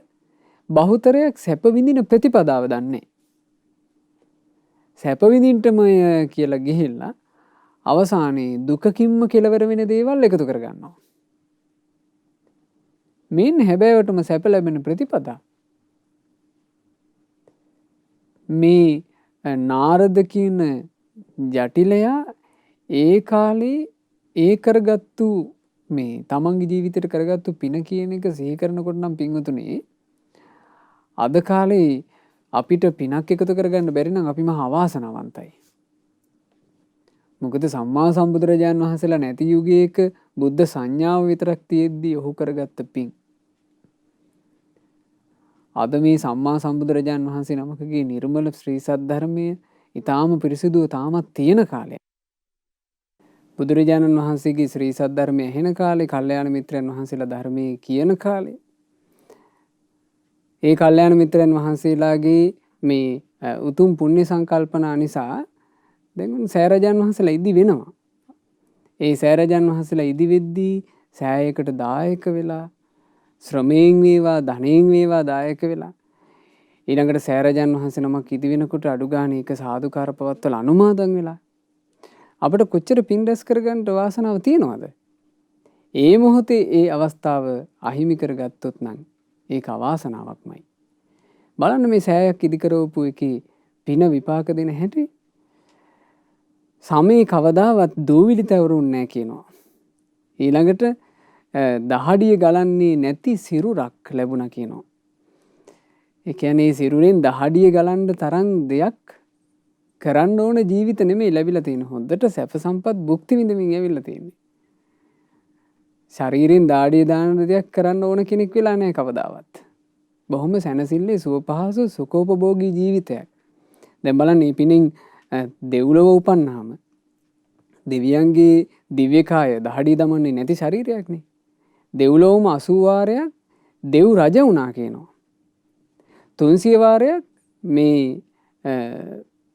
බහුතරයක් සැප විඳින ප්‍රතිපදාව දන්නේ. සැප විඳින්නම කියලා ගිහිල්ලා අවසානයේ දුකකින්ම කෙලවර වෙන දේවල් එකතු කරගන්නවා. මෙන්න හැබෑවටම සැප ලැබෙන ප්‍රතිපදා. මේ නාරද කියන ජටිලයා ඒ කාලේ ඒ කරගත්තු මේ තමන්ගේ ජීවිතයට කරගත්තු පින කියන එක සිහි කරනකොට නම් පින්වතුනේ අද කාලේ අපිට පිනක් එකතු කරගන්න බැරි නම් අපි මහා අවාසනාවන්තයි. මොකද සම්මා සම්බුදුරජාණන් වහන්සේලා නැති යුගයක බුද්ධ සංඥාව විතරක් තියෙද්දී ඔහු කරගත්ත පින්. අද මේ සම්මා සම්බුදුරජාණන් වහන්සේ නමකගේ නිර්මල ශ්‍රී සද්ධර්මය ඊටාම පිරිසිදුව තාමත් තියෙන කාලයක්. බුදුරජාණන් වහන්සේගේ ශ්‍රී සද්ධර්මය ඇහෙන කාලේ, කල්යාණ මිත්‍රයන් වහන්සේලා ධර්මයේ කියන කාලේ. ඒ කල්යාණ මිත්‍රයන් වහන්සේලාගේ මේ උතුම් පුණ්‍ය සංකල්පනා නිසා දැන් සෑරජාන් වහන්සේලා ඉදි වෙනවා. ඒ සෑරජාන් වහන්සේලා ඉදි වෙද්දී සෑයකට දායක වෙලා ශ්‍රමයෙන් වේවා ධනයෙන් වේවා දායක වෙලා ඊළඟට සෑරජාන් වහන්සේ නමක් ඉදි වෙනකොට අඩු ගානේ එක සාදුකාර පවත්වලා අනුමෝදන් වෙලා අපිට කොච්චර පින් රැස් කරගන්න වාසනාව තියෙනවද? ඒ මොහොතේ ඒ අවස්ථාව අහිමි කරගත්තොත් නම් ඒක අවාසනාවක්මයි. බලන්න මේ සෑයක් ඉදි කරවපු එකේ පින විපාක දෙන හැටි. සමේ කවදාවත් දූවිලි තවරුන්නේ නැහැ කියනවා. ඊළඟට දහඩිය ගලන්නේ නැති සිරුරක් ලැබුණා කියනවා. ඒ කියන්නේ සිරුරෙන් දහඩිය ගලන්න තරම් දෙයක් කරන්න ඕන ජීවිත නෙමෙයි ලැබිලා තියෙන. හොඳට සැප සම්පත් භුක්ති විඳමින් ඇවිල්ලා තියෙන්නේ. ශරීරයෙන් දාඩිය දාන දෙයක් කරන්න ඕන කෙනෙක් වෙලා නැහැ කවදාවත්. බොහොම සැනසille සුව පහසු සුඛෝපභෝගී ජීවිතයක්. දැන් බලන්න මේ පිනෙන් දෙව්ලොව උපන්නාම දෙවියන්ගේ දිව්‍යකාය දහඩිය දමන්නේ නැති ශරීරයක්නේ. දෙව්ලොවම 80 වාරයක් දෙව් රජ වුණා කියනවා. 300 වාරයක් මේ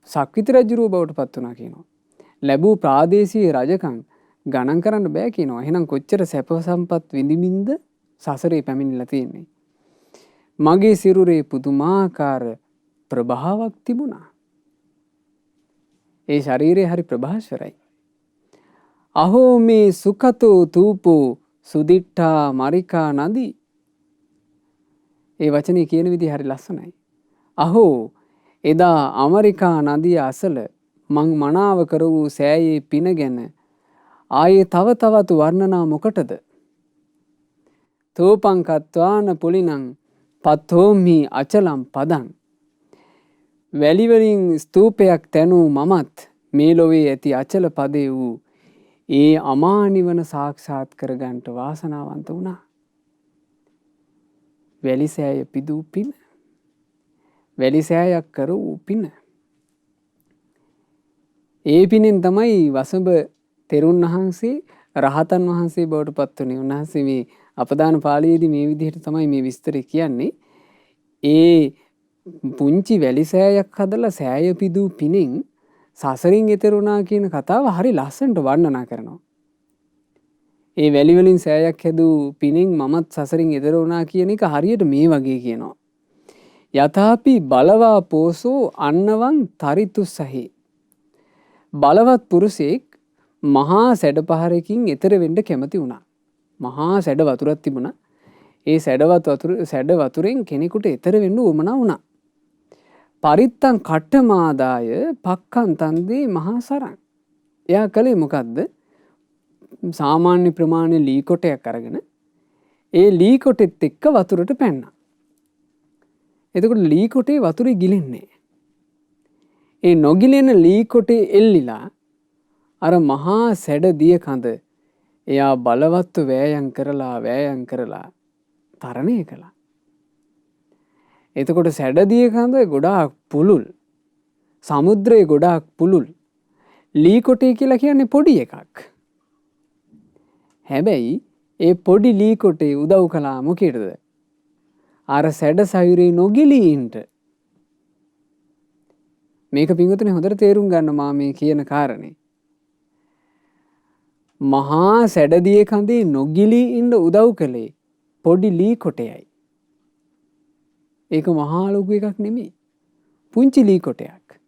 සක්විති රජුරුව බවට පත් වුණා කියනවා. ලැබූ ප්‍රාදේශීය රජකම් ගණන් කරන්න බෑ කියනවා. එහෙනම් කොච්චර සැප සම්පත් විඳින්ද සසරේ පැමිණිලා තියෙන්නේ. මගේ සිරුරේ පුදුමාකාර ප්‍රභාවක් තිබුණා. ඒ ශරීරය හරි ප්‍රභාස්වරයි. අහෝ මේ සුඛතෝ තූපෝ සුදිට්ඨා මරිකා නදී. ඒ වචනේ කියන විදිහ හරි ලස්සනයි. අහෝ එදා ඇමරිකා නදිය අසල මං මනාව කර වූ සෑයේ පින ගැන ආයේ තව තවත් වර්ණනා මොකටද? තෝපං කත්වාන පුලිනං පත්තෝමි අචලම් පදං. වැලි වලින් ස්තූපයක් තැනූ මමත් මේ ලොවේ ඇති අචල පදේ වූ ඒ අමා නිවන සාක්ෂාත් කරගන්නට වාසනාවන්ත වුණා. වැලිසෑය පිදූ පින. වැලිසෑයක් කර වූ පින. ඒ පිනෙන් තමයි වසඹ තෙරුන් වහන්සේ රහතන් වහන්සේ බවට පත් වුණේ. උන්වහන්සේ මේ අපදාන පාළියේදී මේ විදිහට තමයි මේ විස්තරය කියන්නේ. ඒ පුංචි වැලිසෑයක් හදලා සෑය පිදූ පිනෙන් සසරින් එතෙර වුණා කියන කතාව හරි ලස්සනට වර්ණනා කරනවා. ඒ වැලි වලින් සෑයක් හැදූ පිනෙන් මමත් සසරින් එතෙර වුණා කියන එක හරියට මේ වගේ කියනවා. යථාපි බලවා පෝසෝ අන්නවන් තරිතුස්සහි. බලවත් පුරුෂයෙක් මහා සැඩ පහරකින් එතෙර වෙන්න කැමති වුණා. මහා සැඩ වතුරක් තිබුණා. ඒ සැඩ වතුරෙන් කෙනෙකුට එතෙර වෙන්න උවමනා වුණා. පරිත්තං කට්ටමාදාය පක්ඛන්තන්දී මහා සරං. එයා කලේ මොකද්ද? සාමාන්‍ය ප්‍රමාණය ලී කොටයක් අරගෙන ඒ ලී කොටෙත් එක්ක වතුරට පැන්නා. එතකොට ලී කොටේ වතුරේ ගිලෙන්නේ. ඒ නොගිලෙන ලී කොටේ එල්ලිලා අර මහා සැඩ දිය කඳ එයා බලවත්ව වෑයම් කරලා තරණය කළා. එතකොට සැඩදිය කඳ ගොඩාක් පුළුල්. සමුද්‍රයේ ගොඩාක් පුළුල්. ලී කොටේ කියලා කියන්නේ පොඩි එකක්. හැබැයි ඒ පොඩි ලී කොටේ උදව් කළා මොකේද? අර සැඩ සයුරේ නොගිලී ඉන්න. මේක පින්වතුනි හොඳට තේරුම් ගන්න මා මේ කියන කාරණේ. මහා සැඩදිය කඳේ නොගිලී ඉන්න උදව් කළේ පොඩි ලී කොටයයි. ඒක මහා ලොකු එකක් නෙමෙයි. පුංචි ලී කොටයක්.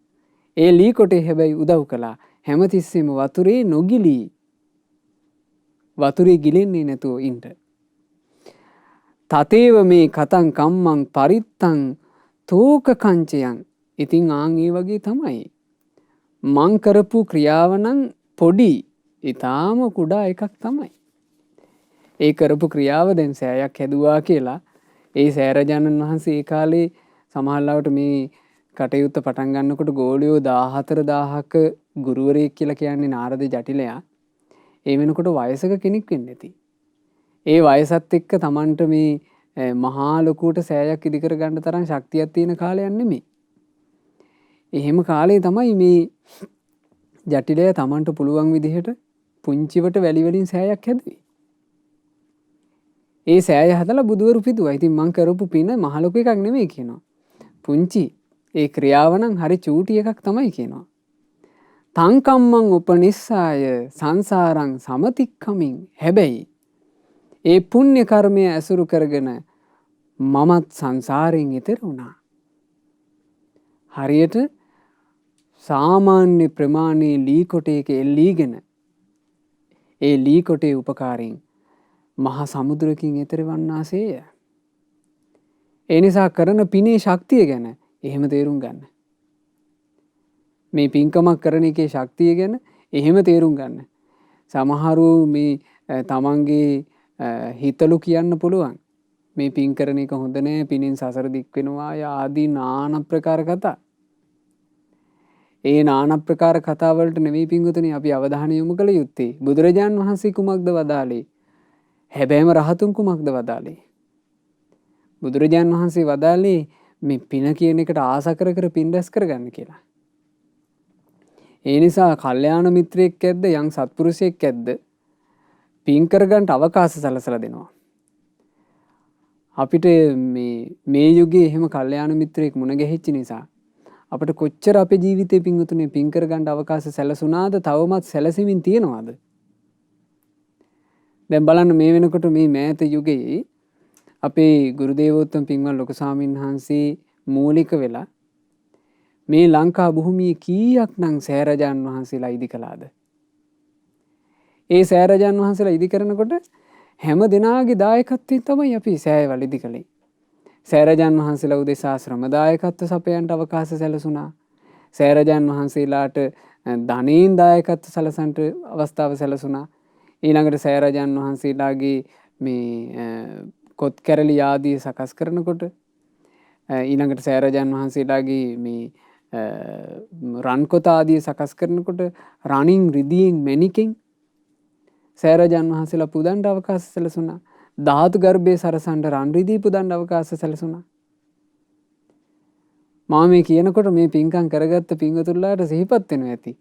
ඒ ලී කොටේ හැබැයි උදව් කළා හැමතිස්සෙම වතුරේ නොගිලී වතුරේ ගිලෙන්නේ නැතුව ඉන්න. තතේව මේ කතං කම්මං පරිත්තං තෝක කංචයන්. ඉතින් ආන් ඒ වගේ තමයි. මං කරපු ක්‍රියාව නම් පොඩි ඊටාම කුඩා එකක් තමයි. ඒ කරපු ක්‍රියාව දැන් සෑයක් හැදුවා කියලා ඒ සෑරජානන් වහන්සේ ඒ කාලේ සමහරවිට මේ කටයුත්ත පටන් ගන්නකොට ගෝලියෝ 14000ක ගුරුවරයෙක් කියලා කියන්නේ නාරද ජටිලයා. ඒ වෙනකොට වයසක කෙනෙක් වෙන්නේ නැති. ඒ වයසත් එක්ක Tamanට මේ මහා ලොකුවට සෑයක් ඉදි කර ගන්න තරම් ශක්තියක් තියෙන කාලයක් නෙමෙයි. එහෙම කාලේ තමයි මේ ජටිලයා Tamanට පුළුවන් විදිහට පුංචිවට වැලි වලින් සෑයක් හැදුවේ. ඒ සෑය හදලා බුදුවරු පිදුවා. ඉතින් මං කරපු පින මහ ලොකු එකක් නෙමෙයි කියනවා. පුංචි ඒ ක්‍රියාව නම් හරි චූටි එකක් තමයි කියනවා. තංකම්මං උපනිස්සාය සංසාරං සමතික්කමින්. හැබැයි ඒ පුණ්‍ය කර්මය ඇසුරු කරගෙන මමත් සංසාරයෙන් එතෙර වුණා. හරියට සාමාන්‍ය ප්‍රමාණයේ ලී කොටයක එල්ලීගෙන ඒ ලී කොටේ උපකාරයෙන් මහා සමුද්‍රකින් එතෙර වන්නාසේය. ඒ නිසා කරන පිනේ ශක්තිය ගැන එහෙම තේරුම් ගන්න. මේ පින්කමක් කරන එකේ ශක්තිය ගැන එහෙම තේරුම් ගන්න. සමහරු මේ තමන්ගේ හිතලු කියන්න පුළුවන්. මේ පින් කරන එක හොඳ නෑ, පිනෙන් සසර දික් වෙනවා ආදී নানা ප්‍රකාර කතා. ඒ নানা ප්‍රකාර කතා වලට නෙවෙයි පින්වතුනි අපි අවධානය යොමු කළ යුත්තේ. බුදුරජාන් වහන්සේ කුමක්ද වදාළේ? හැබැයිම රහතුන් කුමක්ද වදාළේ? බුදුරජාණන් වහන්සේ වදාළේ මේ පින කියන එකට ආස කර කර පින් රැස් කරගන්න කියලා. ඒ නිසා කල්යාණ මිත්‍රයෙක් ඇද්ද යම් සත්පුරුෂයෙක් ඇද්ද පින් කරගන්න අවකාශ සලසලා දෙනවා. අපිට මේ යුගයේ එහෙම කල්යාණ මිත්‍රයෙක් මුණ ගැහිච්ච නිසා අපිට කොච්චර අපේ ජීවිතේ පින්වතුනේ පින් කරගන්න අවකාශ සැලසුණාද තවමත් සැලසෙමින් තියෙනවද? දැන් බලන්න මේ වෙනකොට මේ මෑත යුගයේ අපේ ගුරු දේවෝත්තම පින්වත් ලොකු ස්වාමීන් වහන්සේ මූලික වෙලා මේ ලංකා භූමියේ කීයක්නම් සෑරජාන් වහන්සේලා ඉදි කළාද? ඒ සෑරජාන් වහන්සේලා ඉදි කරනකොට හැම දිනාගේ දායකත්වයෙන් තමයි අපි සෑයවල ඉදි කළේ. සෑරජාන් වහන්සේලා උදෙසා ශ්‍රම දායකත්ව සපයන්න අවකාශ සැලසුණා. සෑරජාන් වහන්සේලාට ධනයෙන් දායකත්ව සලසන්නට අවස්ථාව සැලසුණා. ඊළඟට සෑරජාන් වහන්සේලාගේ මේ කොත් කැරලි ආදී සකස් කරනකොට ඊළඟට සෑරජාන් වහන්සේලාගේ මේ රන් කොත ආදී සකස් කරනකොට රණින් රිදියෙන් මැණිකෙන් සෑරජාන් වහන්සේලා පුදන්න අවකාශ සැලසුණා. ධාතු ගර්භයේ සරසන්න රන් රිදී පුදන්න අවකාශ සැලසුණා. මා මේ කියනකොට මේ පින්කම් කරගත්ත පින්වතුන්ලාට සිහිපත් වෙනවා ඇති.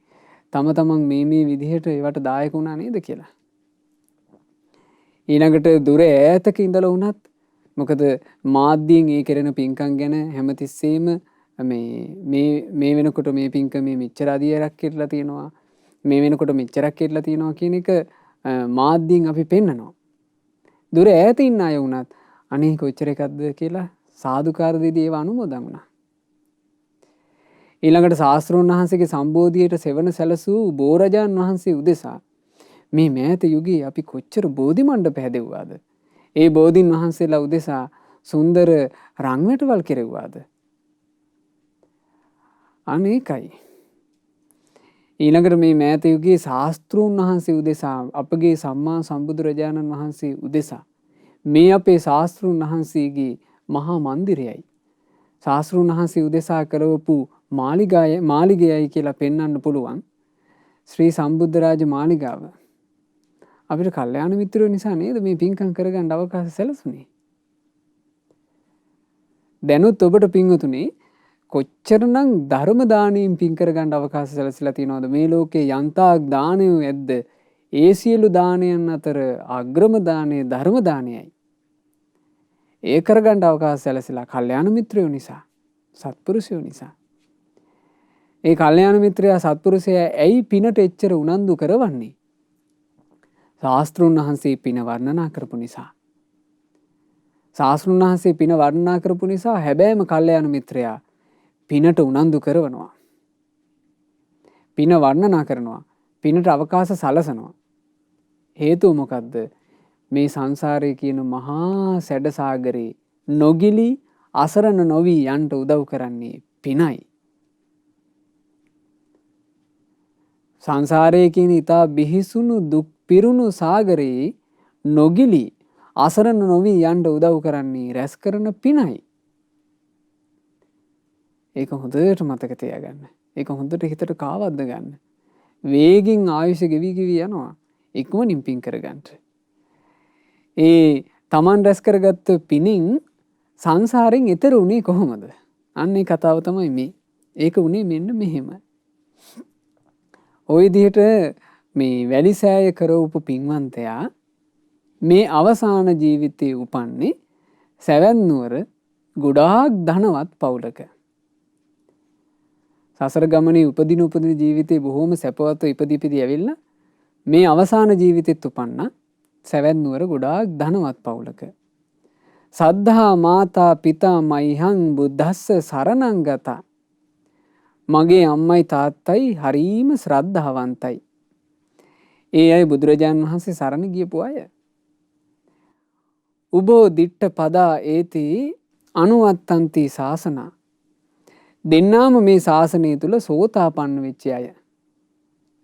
තම තමන් මේ විදිහට ඒවට දායක වුණා නේද කියලා. ඊළඟට දුර ඈතක ඉඳලා වුණත් මොකද මාධ්‍යයෙන් ඒ කෙරෙන පින්කම් ගැන හැමතිස්සෙම මේ වෙනකොට මේ පින්කමේ මෙච්චර අධියරක් කියලා තියෙනවා. මේ වෙනකොට මෙච්චරක් කියලා තියෙනවා කියන එක මාධ්‍යයෙන් අපි පෙන්නනවා. දුර ඈත ඉන්න අය වුණත් අනේ කොච්චර එකක්ද කියලා සාදුකාර දෙදී ඒව අනුමෝදන් වුණා. ඊළඟට ශාස්ත්‍රෝන් වහන්සේගේ සම්බෝධියට සෙවණ සැලසූ බෝරජාන් වහන්සේ උදෙසා මේ මෑත යුගයේ අපි කොච්චර බෝධි මණ්ඩප හැදෙව්වාද? ඒ බෝධින් වහන්සේලා උදෙසා සුන්දර රන්වැටවල් කෙරෙව්වාද? අනේකයි. ඊළඟට මේ මෑත යුගයේ ශාස්ත්‍රෝන් වහන්සේ උදෙසා අපගේ සම්මා සම්බුදුරජාණන් වහන්සේ උදෙසා මේ අපේ ශාස්ත්‍රෝන් වහන්සේගේ මහා මන්දිරයයි ශාස්ත්‍රෝන් වහන්සේ උදෙසා කරවපු මාලිගයයි කියලා පෙන්වන්න පුළුවන් ශ්‍රී සම්බුද්ධ රාජ මාලිගාව අපිට කල්යාණ මිත්‍රයෝ නිසා නේද මේ පින්කම් කරගන්න අවකාශ සැලසුනේ. දැනුත් ඔබට පින්වතුනි කොච්චරනම් ධර්ම දානයෙන් පින් කරගන්න අවකාශ සැලසලා තියෙනවද? මේ ලෝකේ යන්තාක් දානය ඇද්ද? ඒ සියලු දානයන් අතර අග්‍රම දානය ධර්ම දානයයි. ඒ කරගන්න අවකාශ සැලසලා කල්යාණ මිත්‍රයෝ නිසා, සත්පුරුෂයෝ නිසා. ඒ කල්යාණ මිත්‍රයා සත්පුරුෂයා ඇයි පිනට එච්චර උනන්දු කරවන්නේ? ශාස්ත්‍රඥ වහන්සේ පින වර්ණනා කරපු නිසා. ශාස්ත්‍රඥ වහන්සේ පින වර්ණනා කරපු නිසා හැබැයිම කල්යාණ මිත්‍රයා පිනට උනන්දු කරවනවා. පින වර්ණනා කරනවා. පිනට අවකාශ සලසනවා. හේතුව මොකද්ද? මේ සංසාරයේ කියන මහා සැඩ සාගරේ නොගිලි අසරණ නොවි යන්න උදව් කරන්නේ පිනයි. සංසාරයේ කියන ඊතා බිහිසුණු දුක් පිරුණු සාගරේ නොගිලි අසරණ නොවි යන්න උදව් කරන්නේ රැස් කරන පිනයි. ඒක හොඳට මතක තියාගන්න. ඒක හොඳට හිතට කාවද්ද ගන්න. වේගින් ආයුෂ ගෙවි යනවා. ඉක්මනින් පින් කරගන්න. ඒ Taman රැස් කරගත්ත පිනින් සංසාරයෙන් එතර උනේ කොහොමද? අන්නේ කතාව තමයි මේ. ඒක උනේ මෙන්න මෙහෙම. ওই විදිහට මේ වැලිසෑය කරවපු පින්වන්තයා මේ අවසාන ජීවිතයේ උපන්නේ සැවැත් නුවර ගොඩාක් ධනවත් පවුලක. සසර ගමනේ උපදින ජීවිතේ බොහොම සැපවත්ව ඉපදිපිදි ඇවිල්ලා මේ අවසාන ජීවිතෙත් උපන්න සැවැත් නුවර ගොඩාක් ධනවත් පවුලක. සද්ධා මාතා පිතා මයිහං බුද්දස්ස සරණං ගතා. මගේ අම්මයි තාත්තයි හරීම ශ්‍රද්ධාවන්තයි. ඒ අය බුදුරජාණන් වහන්සේ සරණ ගියපු අය. උබෝ දිට්ඨ පදා ඒති අනුවත්තන්ති ශාසනා. දෙන්නාම මේ ශාසනය තුල සෝතාපන්න වෙච්ච අය.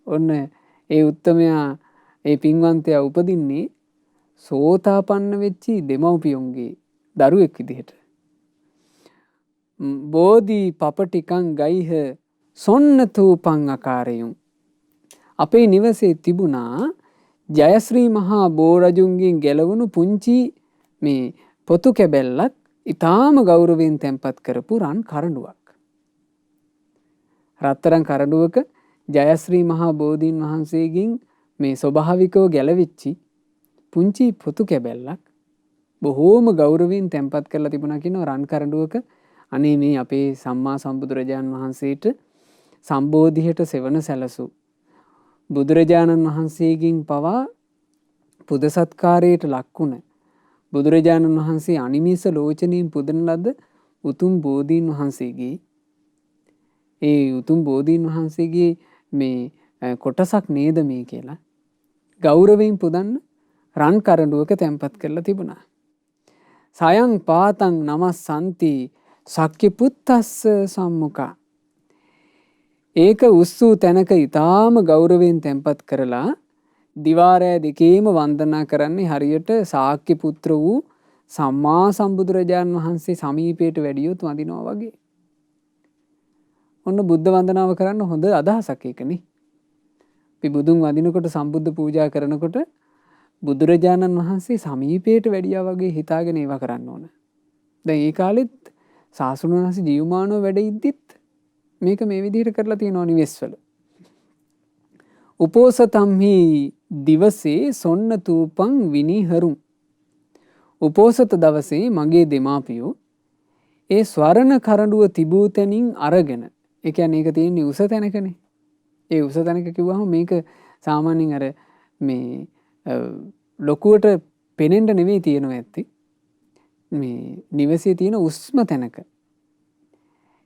ඔන්න ඒ උත්තමයා ඒ පින්වන්තයා උපදින්නේ සෝතාපන්න වෙච්චි දෙමව්පියොන්ගේ දරුවෙක් විදිහට. බෝධි පපටිකං ගයිහ සොන්නතූපං අකාරයුම්. අපේ නිවසේ තිබුණා ජයශ්‍රී මහා බෝරජුන්ගෙන් ගැලවුණු පුංචි මේ පොතු කැබැල්ලක් ඊටාම ගෞරවයෙන් තැන්පත් කරපු රන් කරඬුවක්. රත්තරන් කරඬුවක ජයශ්‍රී මහා බෝධීන් වහන්සේගෙන් මේ ස්වභාවිකව ගැලවිච්චි පුංචි පොතු කැබැල්ලක් බොහෝම ගෞරවයෙන් තැන්පත් කරලා තිබුණා කියනවා රන් කරඬුවක. අනේ මේ අපේ සම්මා සම්බුදුරජාණන් වහන්සේට සම්බෝධියට සෙවන සැලසු බුදුරජාණන් වහන්සේගෙන් පවා පුද සත්කාරයට ලක්ුණ බුදුරජාණන් වහන්සේ අනිමිස ලෝචනයෙන් පුදන ලද උතුම් බෝධීන් වහන්සේගේ ඒ උතුම් බෝධීන් වහන්සේගේ මේ කොටසක් නේද මේ කියලා ගෞරවයෙන් පුදන්න රන් කරඬුවක තැන්පත් කරලා තිබුණා. සයං පාතං නමස්සන්ති සක්්‍ය පුත්තස්ස සම්මුඛා. ඒක උස්සූ තැනක ඊටාම ගෞරවයෙන් තැන්පත් කරලා දිවාරෑ දෙකේම වන්දනා කරන්නේ හරියට ශාක්‍ය පුත්‍ර වූ සම්මා සම්බුදුරජාණන් වහන්සේ සමීපයට වැඩියොත් වඳිනවා වගේ. ඔන්න බුද්ධ වන්දනාව කරන්න හොඳ අදහසක් ඒකනේ. අපි බුදුන් වඳිනකොට සම්බුද්ධ පූජා කරනකොට බුදුරජාණන් වහන්සේ සමීපයට වැඩියා වගේ හිතාගෙන ඒවා කරන්න ඕන. දැන් ඒ කාලෙත් සාසුන වහන්සේ ජීවමානව වැඩ ඉද්දිත් මේක මේ විදිහට කරලා තියෙනවා නිවෙස්වල. උපෝසතම්හි දිවසේ සොන්න තූපං විනිහරුම්. උපෝසත දවසේ මගේ දෙමාපියෝ ඒ ස්වර්ණ කරඬුව තිබූ තැනින් අරගෙන, ඒ කියන්නේ ඒක තියෙන්නේ උස තැනකනේ. ඒ උස තැනක කිව්වහම මේක සාමාන්‍යයෙන් අර මේ ලොකුවට පෙනෙන්න නෙවෙයි තියෙනවා ඇත්තේ. මේ නිවසේ තියෙන උස්ම තැනක.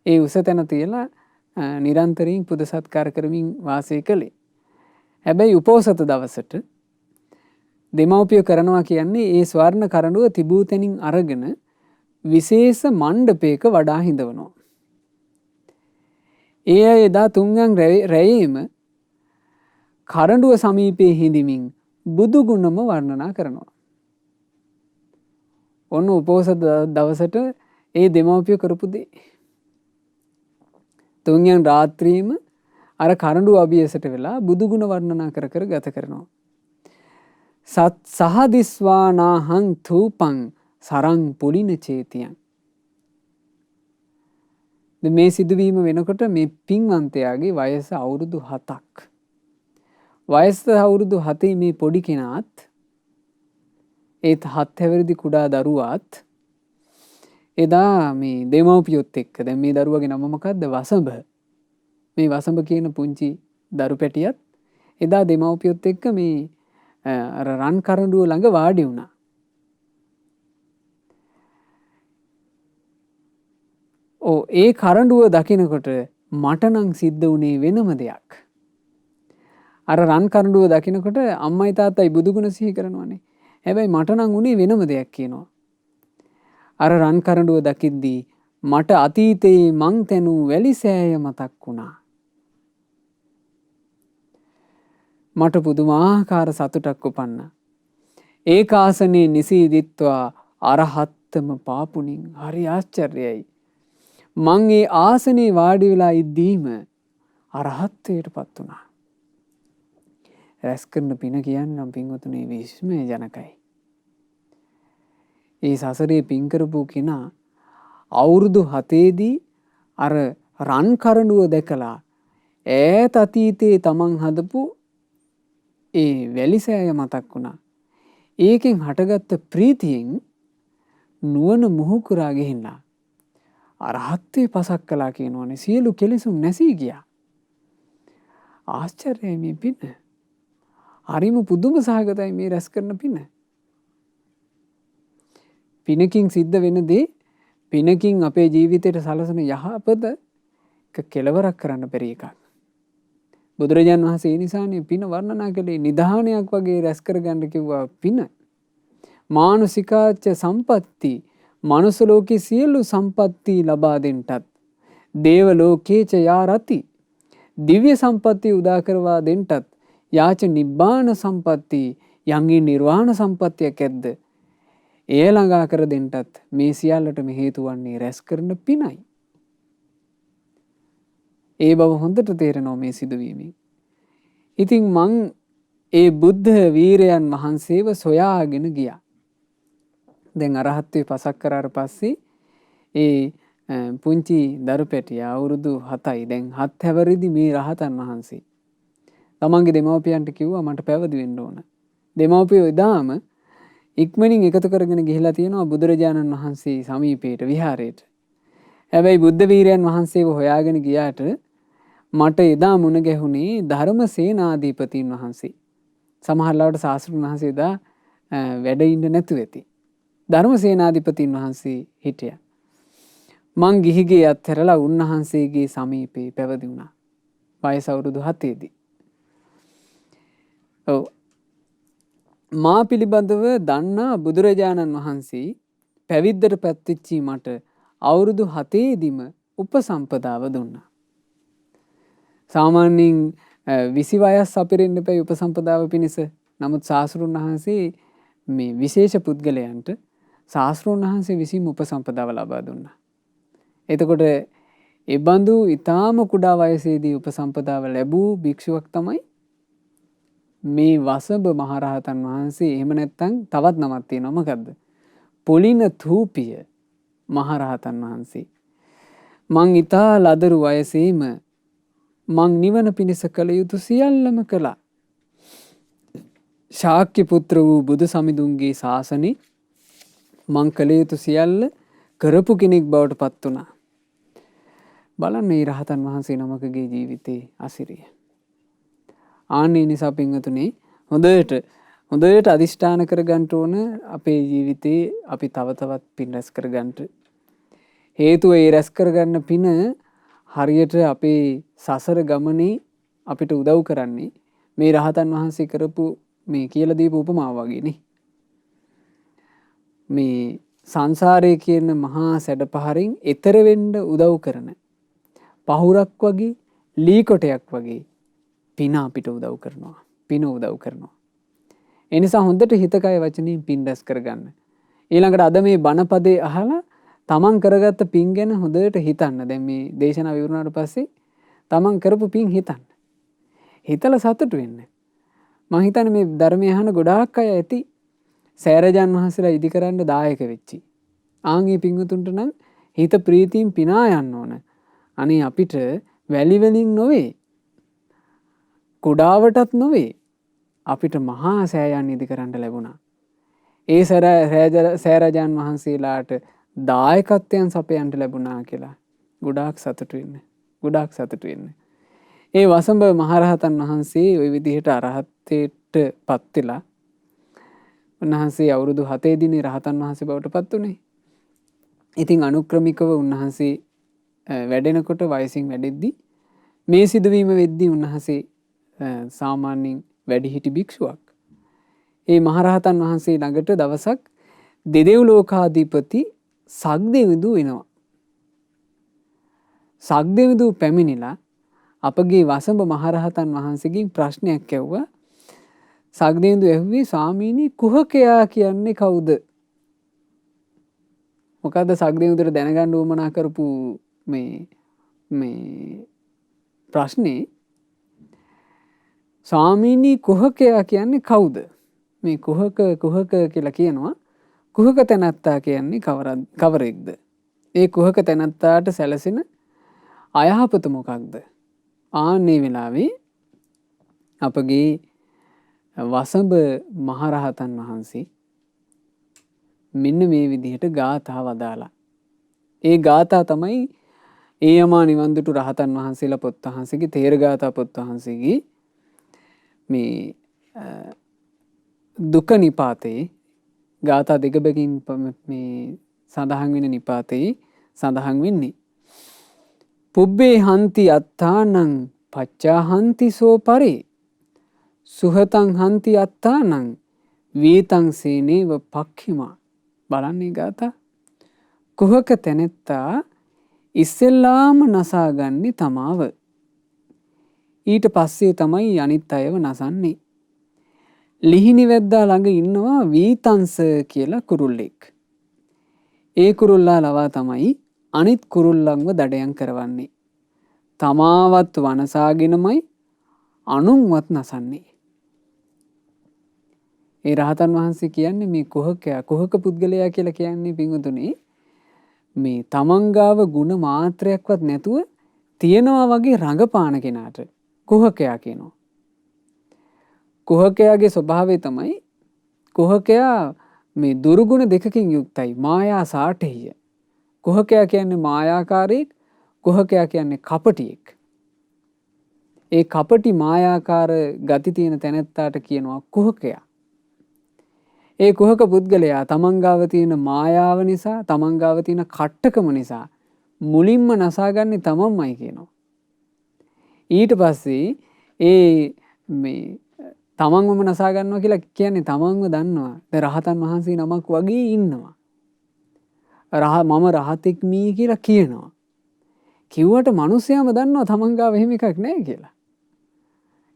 ඒ උස තැන තියලා නිරන්තරයෙන් පුද සත්කාර කරමින් වාසය කළේ. හැබැයි උපෝසත දවසට දෙමව්පිය කරනවා කියන්නේ ඒ ස්වර්ණ කරඬුව තිබූ තැනින් අරගෙන විශේෂ මණ්ඩපයක වඩා හිඳවනවා. ඒ අය එදා තුන්වන් රැයේම කරඬුව සමීපයේ හිඳමින් බුදු ගුණම වර්ණනා කරනවා. ඔන්න උපෝසත දවසට ඒ දෙමව්පිය කරපු දේ. තුන්වන් රාත්‍රියේම අර කරඬුව අභියසට වෙලා බුදු ගුණ වර්ණනා කර කර ගත කරනවා. සත් සහදිස්වානාහං තූපං සරං පුලින චේතියං. මේ සිදුවීම වෙනකොට මේ පින්වන්තයාගේ වයස අවුරුදු 7ක්. වයස අවුරුදු 7 මේ පොඩි කෙනාත් ඒත් 7 හැවිරිදි කුඩා දරුවාත් එදා මේ දෙමව්පියොත් එක්ක, දැන් මේ දරුවගේ නම මොකද්ද? වසඹ. මේ වසඹ කියන පුංචි දරු පැටියත් එදා දෙමව්පියොත් එක්ක මේ අර රන් කරඬුව ළඟ වාඩි වුණා. ඒ කරඬුව දකිනකොට මට නම් සිද්ධ වුණේ වෙනම දෙයක්. අර රන් කරඬුව දකිනකොට අම්මයි තාත්තයි බුදුගුණ සිහි කරනවානේ. හැබැයි මට නම් උනේ වෙනම දෙයක් කියනවා. අර රන් කරඬුව දකිද්දී මට අතීතයේ මං තැනූ වැලිසෑය මතක් වුණා. මට පුදුමාකාර සතුටක් උපන්නා. ඒකාසනේ නිසීදිත්වා අරහත්තම පාපුණින්. හරි ආශ්චර්යයි. මං ඒ ආසනේ වාඩි වෙලා ඉද්දීම අරහත්ත්වයට පත් වුණා. රැස් කරන පින කියන්නම් පින්වතුනි විස්මය ජනකයි. ඒ සසරේ පින් කරපු කෙනා අවුරුදු 7ේදී අර රන් කරඬුව දැකලා ඈත අතීතයේ තමන් හදපු ඒ වැලිසෑය මතක් වුණා. ඒකෙන් හටගත්ත ප්‍රීතියෙන් නුවණ මුහුකුරා ගිහින්නා අරහත්ත්වේ පසක් කළා කියනවනේ. සියලු කෙලෙසුන් නැසී ගියා. ආශ්චර්යයි මේ පින. හරිම පුදුම සහගතයි මේ රැස් කරන පින. පිනකින් සිද්ධ වෙන දේ, පිනකින් අපේ ජීවිතයට සලසන යහපත කෙලවරක් කරන්න බැරි එකක්. බුදුරජාණන් වහන්සේ ඒ නිසානේ පින වර්ණනා කළේ නිධානයක් වගේ රැස් කරගන්න කිව්වා පින. මානසිකාච්ච සම්පatti, මනුස්ස ලෝකේ සියලු සම්පatti ලබා දෙන්නටත්, දේව ලෝකේච යාරති, දිව්‍ය සම්පatti උදා කරවා දෙන්නටත්, යාච නිබ්බාන සම්පatti, යන්ගේ නිර්වාණ සම්පත්තියක් ඇද්ද එය ළඟා කර දෙන්නටත් මේ සියල්ලටම හේතු වන්නේ රැස් කරන පිනයි. ඒ බව හොඳට තේරෙනවා මේ සිදුවීමෙන්. ඉතින් මං ඒ බුද්ධ වීරයන් වහන්සේව සොයාගෙන ගියා. දැන් අරහත්ත්වේ පසක් කරාට පස්සේ ඒ පුංචි දරු පැටියා අවුරුදු 7යි. දැන් 7 හැවිරිදි මේ රහතන් වහන්සේ. තමන්ගේ දෙමව්පියන්ට කිව්වා මට පැවිදි වෙන්න ඕන. දෙමව්පියෝ එදාම ඉක්මනින් එකතු කරගෙන ගිහිලා තියෙනවා බුදුරජාණන් වහන්සේ සමීපයට විහාරයට. හැබැයි බුද්ධ වීරයන් වහන්සේව හොයාගෙන ගියාට මට එදා මුණ ගැහුණේ ධර්මසේනාධිපතීන් වහන්සේ. සමහරවිට ශාස්ත්‍රඥ වහන්සේ එදා වැඩ ඉන්න නැතුව ඇති. ධර්මසේනාධිපතීන් වහන්සේ හිටියා. මං ගිහිගේ අත්හැරලා උන්වහන්සේගේ සමීපේ පැවිදි වුණා. වයස අවුරුදු 7ේදී. ඔව්. මා පිළිබඳව දන්නා බුදුරජාණන් වහන්සේ පැවිද්දට පැත්තිච්චි මට අවුරුදු 7ේදීම උපසම්පදාව දුන්නා. සාමාන්‍යයෙන් 20 වයස් අපිරින්න එපා උපසම්පදාව පිණිස. නමුත් ශාස්ත්‍රඥ වහන්සේ මේ විශේෂ පුද්ගලයන්ට ශාස්ත්‍රඥ වහන්සේ විසින් උපසම්පදාව ලබා දුන්නා. එතකොට ඒ බඳු ඊටාම කුඩා වයසේදී උපසම්පදාව ලැබූ භික්ෂුවක් තමයි මේ වසභ මහරහතන් වහන්සේ. එහෙම නැත්නම් තවත් නමක් තියෙනවා. මොකද්ද? පොලින තූපිය මහරහතන් වහන්සේ. මං ඊතා ලදරු වයසේම මං නිවන පිණිස කළ යුතු සියල්ලම කළා. ශාක්‍ය පුත්‍ර වූ බුදු සමිඳුන්ගේ ශාසනේ මං කළ යුතු සියල්ල කරපු කෙනෙක් බවට පත් වුණා. බලන්න මේ රහතන් වහන්සේ නමකගේ ජීවිතේ අසිරිය. ආන්නේ නිසා පින්වතුනි හොඳට අදිෂ්ඨාන කරගන්න ඕන අපේ ජීවිතේ අපි තව තවත් පින් රැස් කරගන්න. හේතුව ඒ රැස් කරගන්න පින හරියට අපේ සසර ගමනේ අපිට උදව් කරන්නේ මේ රහතන් වහන්සේ කරපු මේ කියලා දීපු උපමාව වගේනේ. මේ සංසාරයේ කියන මහා සැඩපහරින් එතර වෙන්න උදව් කරන පහුරක් වගේ ලී කොටයක් වගේ පින අපිට උදව් කරනවා. පින උදව් කරනවා. ඒ නිසා හොඳට හිතකය වචනින් පින් රැස් කරගන්න. ඊළඟට අද මේ බණපදේ අහලා තමන් කරගත්ත පින් ගැන හොඳට හිතන්න. දැන් මේ දේශනාව ඉවරනාට පස්සේ තමන් කරපු පින් හිතන්න. හිතලා සතුටු වෙන්න. මම හිතන්නේ මේ ධර්මය අහන ගොඩාක් අය ඇති සෑරජාන් වහන්සේලා ඉදි කරන්න දායක වෙච්චි. ආන්ගේ පින්වතුන්ට නම් හිත ප්‍රීතියෙන් පිනා යන්න ඕන. අනේ අපිට වැලි වලින් නොවේ. කුඩාවටත් නොවේ. අපිට මහා සෑයන් ඉදි කරන්න ලැබුණා. ඒ සෑරජාන් වහන්සේලාට දායකත්වයන් සපයන්න ලැබුණා කියලා ගොඩාක් සතුටු වෙන්න. ගොඩාක් සතුටු වෙන්න. ඒ වසභ මහරහතන් වහන්සේ ওই විදිහට අරහත්ත්වයට පත් වෙලා උන්වහන්සේ අවුරුදු 7 දිනේ රහතන් වහන්සේ බවට පත් උනේ. ඉතින් අනුක්‍රමිකව උන්වහන්සේ වැඩෙනකොට වයසින් වැඩෙද්දී මේ සිදුවීම වෙද්දී උන්වහන්සේ සාමාන්‍යයෙන් වැඩිහිටි භික්ෂුවක්. ඒ මහරහතන් වහන්සේ ළඟට දවසක් දෙදෙව් ලෝකාධිපති සග්දෙවිඳු එනවා. සග්දෙවිඳු පැමිණිලා අපගේ වසභ මහරහතන් වහන්සේගෙන් ප්‍රශ්නයක් ඇහුවා. සග්දෙවිඳු ඇහුවේ ස්වාමීනි කුහකයා කියන්නේ කවුද? මොකද්ද සග්දෙවිඳුට දැනගන්න උවමනා කරපු මේ ප්‍රශ්නේ? ස්වාමීනි කුහකයා කියන්නේ කවුද? මේ කුහක කියලා කියනවා. කුහක තැනැත්තා කියන්නේ කවරෙක්ද? ඒ කුහක තැනැත්තාට සැලසෙන අයහපත මොකක්ද? ආන්නේ වෙලාවේ අපගේ වසභ මහරහතන් වහන්සේ මෙන්න මේ විදිහට ගාථා වදාලා. ඒ ගාථා තමයි ඒ යමා නිවන් දුටු රහතන් වහන්සේලා පොත් වහන්සේගේ තේරගාථා පොත් වහන්සේගේ මේ දුක නිපාතේ ගාථා දෙක බැගින් මේ සඳහන් වෙන නිපාතේ සඳහන් වෙන්නේ. පුබ්බේ හන්ති අත්තානං පච්චාහන්ති සෝ පරේ සුහතං හන්ති අත්තානං වීතං සේනේව පක්ඛිමා. බලන්නේ ගාථා. කුහක තැනැත්තා ඉස්සෙල්ලාම නසාගන්නේ තමාව. ඊට පස්සේ තමයි අනිත් අයව නසන්නේ. ලිහිණි වැද්දා ළඟ ඉන්නවා වීතංස කියලා කුරුල්ලෙක්. ඒ කුරුල්ලා ලවා තමයි අනිත් කුරුල්ලන්ව දඩයම් කරවන්නේ. තමාවත් වනසාගෙනමයි අනුන්වත් නසන්නේ. ඒ රහතන් වහන්සේ කියන්නේ මේ කුහක පුද්ගලයා කියලා කියන්නේ පින්වතුනි මේ තමන්ගාව ගුණ මාත්‍රයක්වත් නැතුව තියෙනවා වගේ රඟපාන කෙනාට කුහකයා කියනවා. කුහකයාගේ ස්වභාවය තමයි කුහකයා මේ දුරුගුණ දෙකකින් යුක්තයි. මායා සාඨෙය. කුහකයා කියන්නේ මායාකාරයෙක්, කුහකයා කියන්නේ කපටියෙක්. ඒ කපටි මායාකාර ගති තියෙන තැනැත්තාට කියනවා කුහකයා. ඒ කුහක පුද්ගලයා තමන්ගාව තියෙන මායාව නිසා, තමන්ගාව තියෙන කට්ටකම නිසා මුලින්ම නසාගන්නේ තමන්මයි කියනවා. ඊට පස්සේ ඒ මේ තමන්වම නසා ගන්නවා කියලා කියන්නේ තමන්ව දන්නවා. දැන් රහතන් වහන්සේ නමක් වගේ ඉන්නවා. මම රහතෙක් මී කියලා කියනවා. කිව්වට මිනිස්සයාම දන්නවා තමන්ගාව එහෙම එකක් නැහැ කියලා.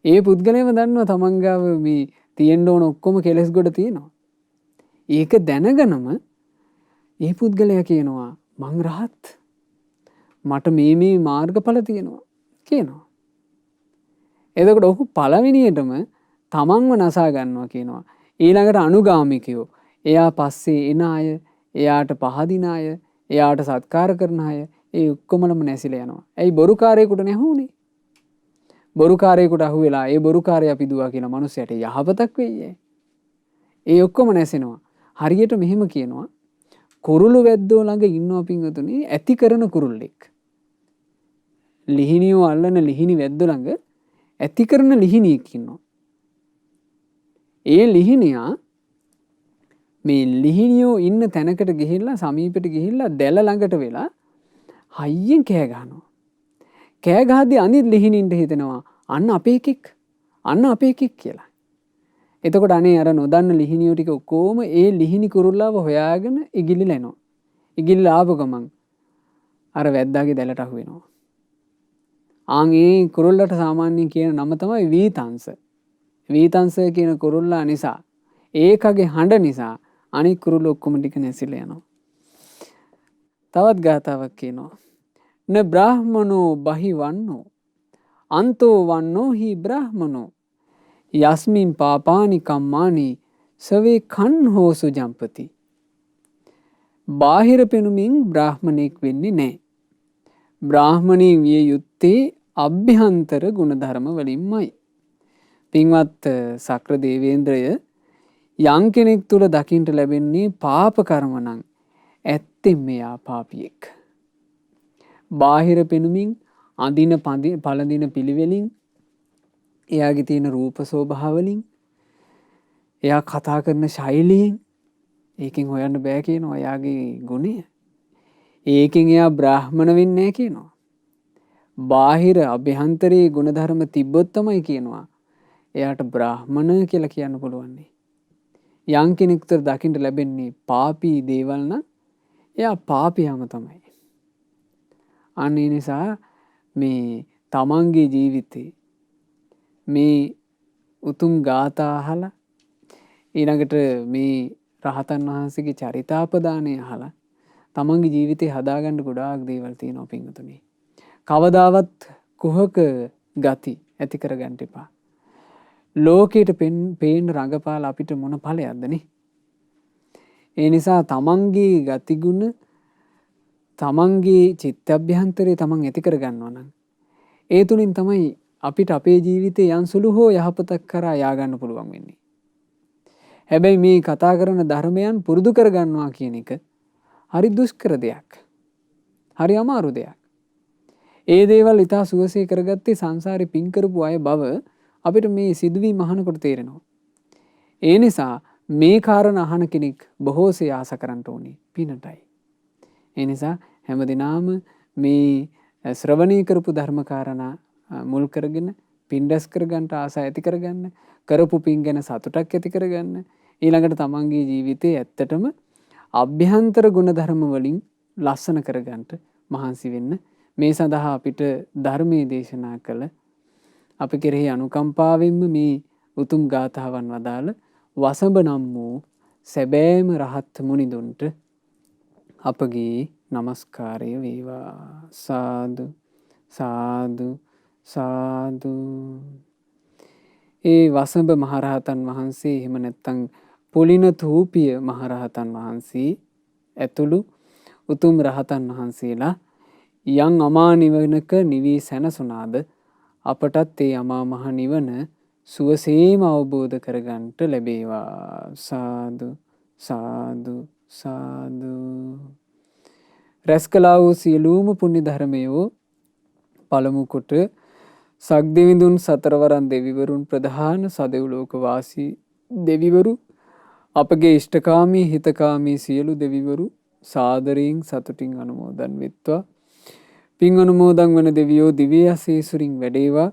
ඒ පුද්ගලයාම දන්නවා තමන්ගාව මේ තියෙන්න ඕන ඔක්කොම කෙලස් ගොඩ තියෙනවා. ඒක දැනගෙනම ඒ පුද්ගලයා කියනවා මං රහත්. මට මේ මාර්ගඵල තියෙනවා කියනවා. එතකොට ඔහු පළවෙනියටම තමන්ව නසා ගන්නවා කියනවා. ඊළඟට අනුගාමිකයෝ, එයා පස්සේ එන අය, එයාට පහදින අය, එයාට සත්කාර කරන අය, ඒ ඔක්කොමලම නැසිලා යනවා. ඇයි බොරුකාරයෙකුට නැහුනේ? බොරුකාරයෙකුට අහු වෙලා ඒ බොරුකාරය අපි දුවා කියලා මිනිස්සයාට යහපතක් වෙයි. ඒ ඔක්කොම නැසෙනවා. හරියට මෙහෙම කියනවා. කුරුළු වැද්දෝ ළඟ ඉන්නවා පින්වතුනි ඇති කරන කුරුල්ලෙක්. ලිහිනියෝ අල්ලන ලිහිනි වැද්දෝ ළඟ ඇති කරන ලිහිනියෙක් ඉන්නවා. ඒ ලිහිනියා මේ ලිහිනියෝ ඉන්න තැනකට ගිහිල්ලා සමීපෙට ගිහිල්ලා දැල ළඟට වෙලා හයියෙන් කෑ ගහනවා. කෑ ගහද්දී අනිත් ලිහිනින්ට හිතෙනවා අන්න අපේ එකෙක් කියලා. එතකොට අනේ අර නොදන්න ලිහිනියෝ ටික ඔක්කොම ඒ ලිහිනි කුරුල්ලාව හොයාගෙන ඉගිලිලා එනවා. ඉගිලිලා ආපු ගමන් අර වැද්දාගේ දැලට අහු වෙනවා. ඒ කුරුල්ලට සාමාන්‍යයෙන් කියන නම තමයි වීතංශ. වීතංශ කියන කුරුල්ලා නිසා ඒකගේ හඬ නිසා අනික් කුරුල්ල ඔක්කොම ටික නැසිලා යනවා. තවත් ගාතාවක් කියනවා. න බ්‍රාහ්මනෝ බහි වන්නෝ අන්තෝ වන්නෝ හි බ්‍රාහ්මනෝ යස්මින් පාපානි කම්මානි සවේ කන් හෝසු ජම්පති. බාහිර පෙනුමින් බ්‍රාහ්මණෙක් වෙන්නේ නැහැ. බ්‍රාහ්මණයෙක් විය යුත්තේ අභ්‍යන්තර ගුණධර්ම වලින්මයි. පින්වත් සක්‍ර දේවේන්ද්‍රය යම් කෙනෙක් තුල දකින්න ලැබෙන්නේ පාප කර්ම නම් ඇත්තෙන් මෙයා පාපියෙක්. බාහිර පෙනුමින් අඳින පළඳින පිළිවෙලින් එයාගේ තියෙන රූප ස්වභාවලින් එයා කතා කරන ශෛලියෙන් ඒකෙන් හොයන්න බෑ කියනවා එයාගේ ගුණය. ඒකෙන් එයා බ්‍රාහ්මණ වෙන්නේ නැහැ කියනවා. බාහිර අභ්‍යන්තරයේ ගුණධර්ම තිබ්බොත් තමයි කියනවා එයාට බ්‍රාහ්මණ කියලා කියන්න පුළුවන්. යම් කෙනෙකුට දකින්න ලැබෙන්නේ පාපී දේවල් නම් එයා පාපියාම තමයි. අන්න ඒ නිසා මේ තමන්ගේ ජීවිතේ මේ උතුම් ගාථා අහලා ඊළඟට මේ රහතන් වහන්සේගේ චරිතාපදානය අහලා තමන්ගේ ජීවිතේ හදාගන්න ගොඩාක් දේවල් තියෙනවා පින්වතුනි. කවදාවත් කුහක ගති ඇති කරගන්න එපා. ලෝකයට පේන රඟපාල අපිට මොන ඵලයක්ද නේ? ඒ නිසා තමන්ගේ ගතිගුණ තමන්ගේ චිත්තඅභ්‍යන්තරේ තමන් ඇති කරගන්නවා නම් ඒ තුලින් තමයි අපිට අපේ ජීවිතේ යම් සුළු හෝ යහපතක් කරා යාගන්න පුළුවන් වෙන්නේ. හැබැයි මේ කතා කරන ධර්මයන් පුරුදු කරගන්නවා කියන එක හරි දුෂ්කර දෙයක්. හරි අමාරු දෙයක්. ඒ දේවල් ඉතා සුවසේ කරගත්තේ සංසාරේ පින් කරපු අය බව අපිට මේ සිදුවීම් අහනකොට තේරෙනවා. ඒ නිසා මේ කාරණා අහන කෙනෙක් බොහෝසේ ආස කරන්න ඕනේ පිනටයි. ඒ නිසා හැමදිනාම මේ ශ්‍රවණය කරපු ධර්ම කාරණා මුල් කරගෙන පින් රැස් කරගන්න ආස ඇති කරගන්න, කරපු පින් ගැන සතුටක් ඇති කරගන්න, ඊළඟට තමන්ගේ ජීවිතේ ඇත්තටම අභ්‍යන්තර ගුණ ධර්ම වලින් ලස්සන කරගන්න මහන්සි වෙන්න. මේ සඳහා අපිට ධර්මයේ දේශනා කළ අප කෙරෙහි අනුකම්පාවෙන්ම මේ උතුම් ගාථාවන් වදාළ වසඹ නම් වූ සැබෑම රහත් මුනිදුන්ට අපගේ නමස්කාරය වේවා. සාදු සාදු සාදු. ඒ වසඹ මහරහතන් වහන්සේ එහෙම නැත්නම් පුලින තූපිය මහරහතන් වහන්සේ ඇතුළු උතුම් රහතන් වහන්සේලා යම් අමා නිවනක නිවී සැනසුනාද අපටත් ඒ අමා මහ නිවන සුවසේම අවබෝධ කරගන්නට ලැබේවා. සාදු සාදු සාදු. රැස් කළා වූ සියලුම පුණ්‍ය ධර්මයෝ පළමු කොට සක්දෙවිඳුන් සතරවරන් දෙවිවරුන් ප්‍රධාන සදෙව්ලෝක වාසී දෙවිවරු අපගේ ඉෂ්ඨකාමී හිතකාමී සියලු දෙවිවරු සාදරයෙන් සතුටින් අනුමෝදන් වෙත්වා. පින් අනුමෝදන් වන දෙවියෝ දිව්‍ය ආශීසුරින් වැඩේවා.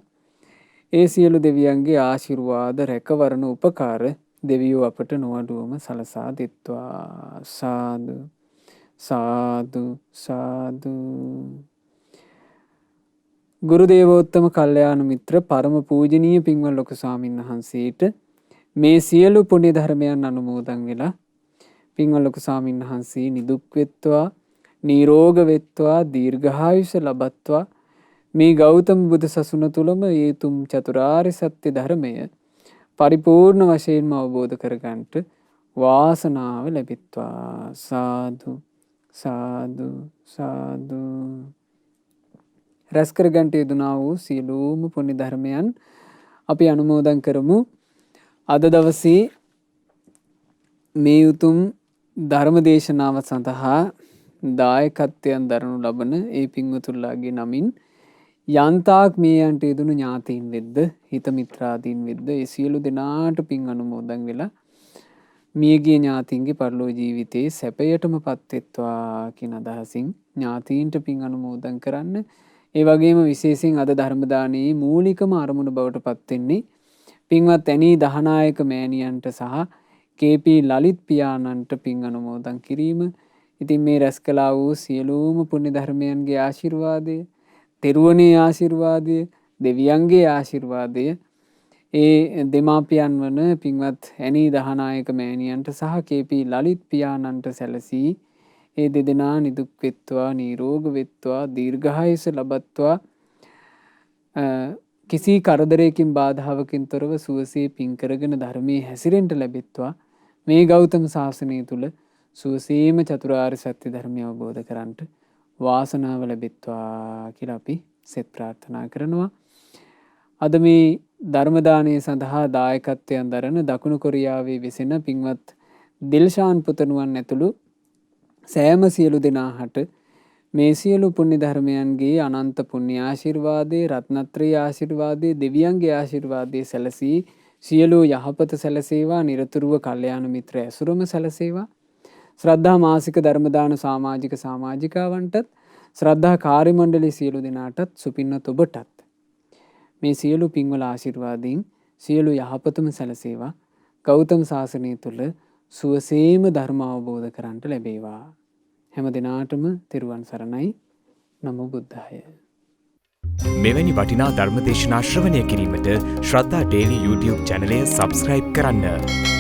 ඒ සියලු දෙවියන්ගේ ආශිර්වාද රැකවරණ උපකාර දෙවියෝ අපට නොඅඩුවම සලසා දෙත්වා. සාදු සාදු සාදු. ගුරු දේවෝත්තම කල්යාණ මිත්‍ර පරම පූජනීය පින්වත් ලොකු ස්වාමීන් වහන්සේට මේ සියලු පුණ්‍ය ධර්මයන් අනුමෝදන් වෙලා පින්වත් ලොකු ස්වාමීන් වහන්සේ නිදුක් වෙත්වා, නිරෝග වෙත්වා, දීර්ඝායුෂ ලබත්වා. මේ ගෞතම බුදු සසුන තුළම ඒ තුම් චතුරාර්ය සත්‍ය ධර්මය පරිපූර්ණ වශයෙන්ම අවබෝධ කරගන්නට වාසනාව ලැබෙත්වා. සාදු සාදු සාදු. රැස් කරගන්නට යෙදුනා වූ සියලුම පුණ්‍ය ධර්මයන් අපි අනුමෝදන් කරමු. අද දවසේ මේ උතුම් ධර්ම දේශනාව සඳහා දායකත්වයන් දරනු ලබන ඒ පින්වතුන්ලාගේ නමින් යන්තාක් මේ යන්ට යෙදුණු ඥාතීන් වෙද්ද හිත මිත්‍රාදීන් වෙද්ද ඒ සියලු දෙනාට පින් අනුමෝදන් වෙලා මියගිය ඥාතීන්ගේ පරලෝ ජීවිතේ සැපයටම පත්වෙත්වා කියන අදහසින් ඥාතීන්ට පින් අනුමෝදන් කරන්න. ඒ වගේම විශේෂයෙන් අද ධර්ම දානයේ මූලිකම අරමුණ බවට පත් වෙන්නේ පින්වත් ඇනී දහනායක මෑණියන්ට සහ කේ.පී. ලලිත් පියාණන්ට පින් අනුමෝදන් කිරීම. ඉතින් මේ රැස් කළා වූ සියලුම පුණ්‍ය ධර්මයන්ගේ ආශිර්වාදය, තෙරුවනේ ආශිර්වාදය, දෙවියන්ගේ ආශිර්වාදය ඒ දෙමාපියන් වන පින්වත් ඇනී දහනායක මෑණියන්ට සහ කේ.පී. ලලිත් පියාණන්ට සැලසී ඒ දෙදෙනා නිදුක් වෙත්වා, නිරෝග වෙත්වා, දීර්ඝායුෂ ලබත්වා. කිසි කරදරයකින් බාධාවකින් තොරව සුවසේ පින් කරගෙන ධර්මයේ හැසිරෙන්න ලැබෙත්වා. මේ ගෞතම ශාසනය තුල සුවසේම චතුරාර්ය සත්‍ය ධර්මය අවබෝධ කරගන්නට වාසනාව ලැබෙත්වා කියලා අපි සෙත් ප්‍රාර්ථනා කරනවා. අද මේ ධර්ම දානය සඳහා දායකත්වයෙන් දරන දකුණු කොරියාවේ වෙසෙන පින්වත් දිල්ෂාන් පුතණුවන් ඇතුළු සෑම සියලු දෙනාට මේ සියලු පුණ්‍ය ධර්මයන්ගේ අනන්ත පුණ්‍ය ආශිර්වාදේ, රත්නත්‍රයේ ආශිර්වාදේ, දෙවියන්ගේ ආශිර්වාදේ සැලසී සියලු යහපත සැලසේවා. නිරතුරුව කල්යාණ මිත්‍ර ඇසුරම සැලසේවා. ශ්‍රද්ධා මාසික ධර්ම දාන සමාජික සමාජිකාවන්ටත් ශ්‍රද්ධා කාර්ය මණ්ඩලයේ සියලු දෙනාටත් සුපින්වත් ඔබටත් මේ සියලු පින්වල ආශිර්වාදයෙන් සියලු යහපතම සැලසේවා. ගෞතම ශාසනය තුල සුවසේම ධර්ම අවබෝධ කරගන්නට ලැබේවා. හැම දිනාටම තෙරුවන් සරණයි. නමෝ බුද්ධාය. මෙවැනි වටිනා ධර්ම දේශනා ශ්‍රවණය කිරීමට ශ්‍රද්ධා ඩේලි YouTube චැනලය සබ්ස්ක්‍රයිබ් කරන්න.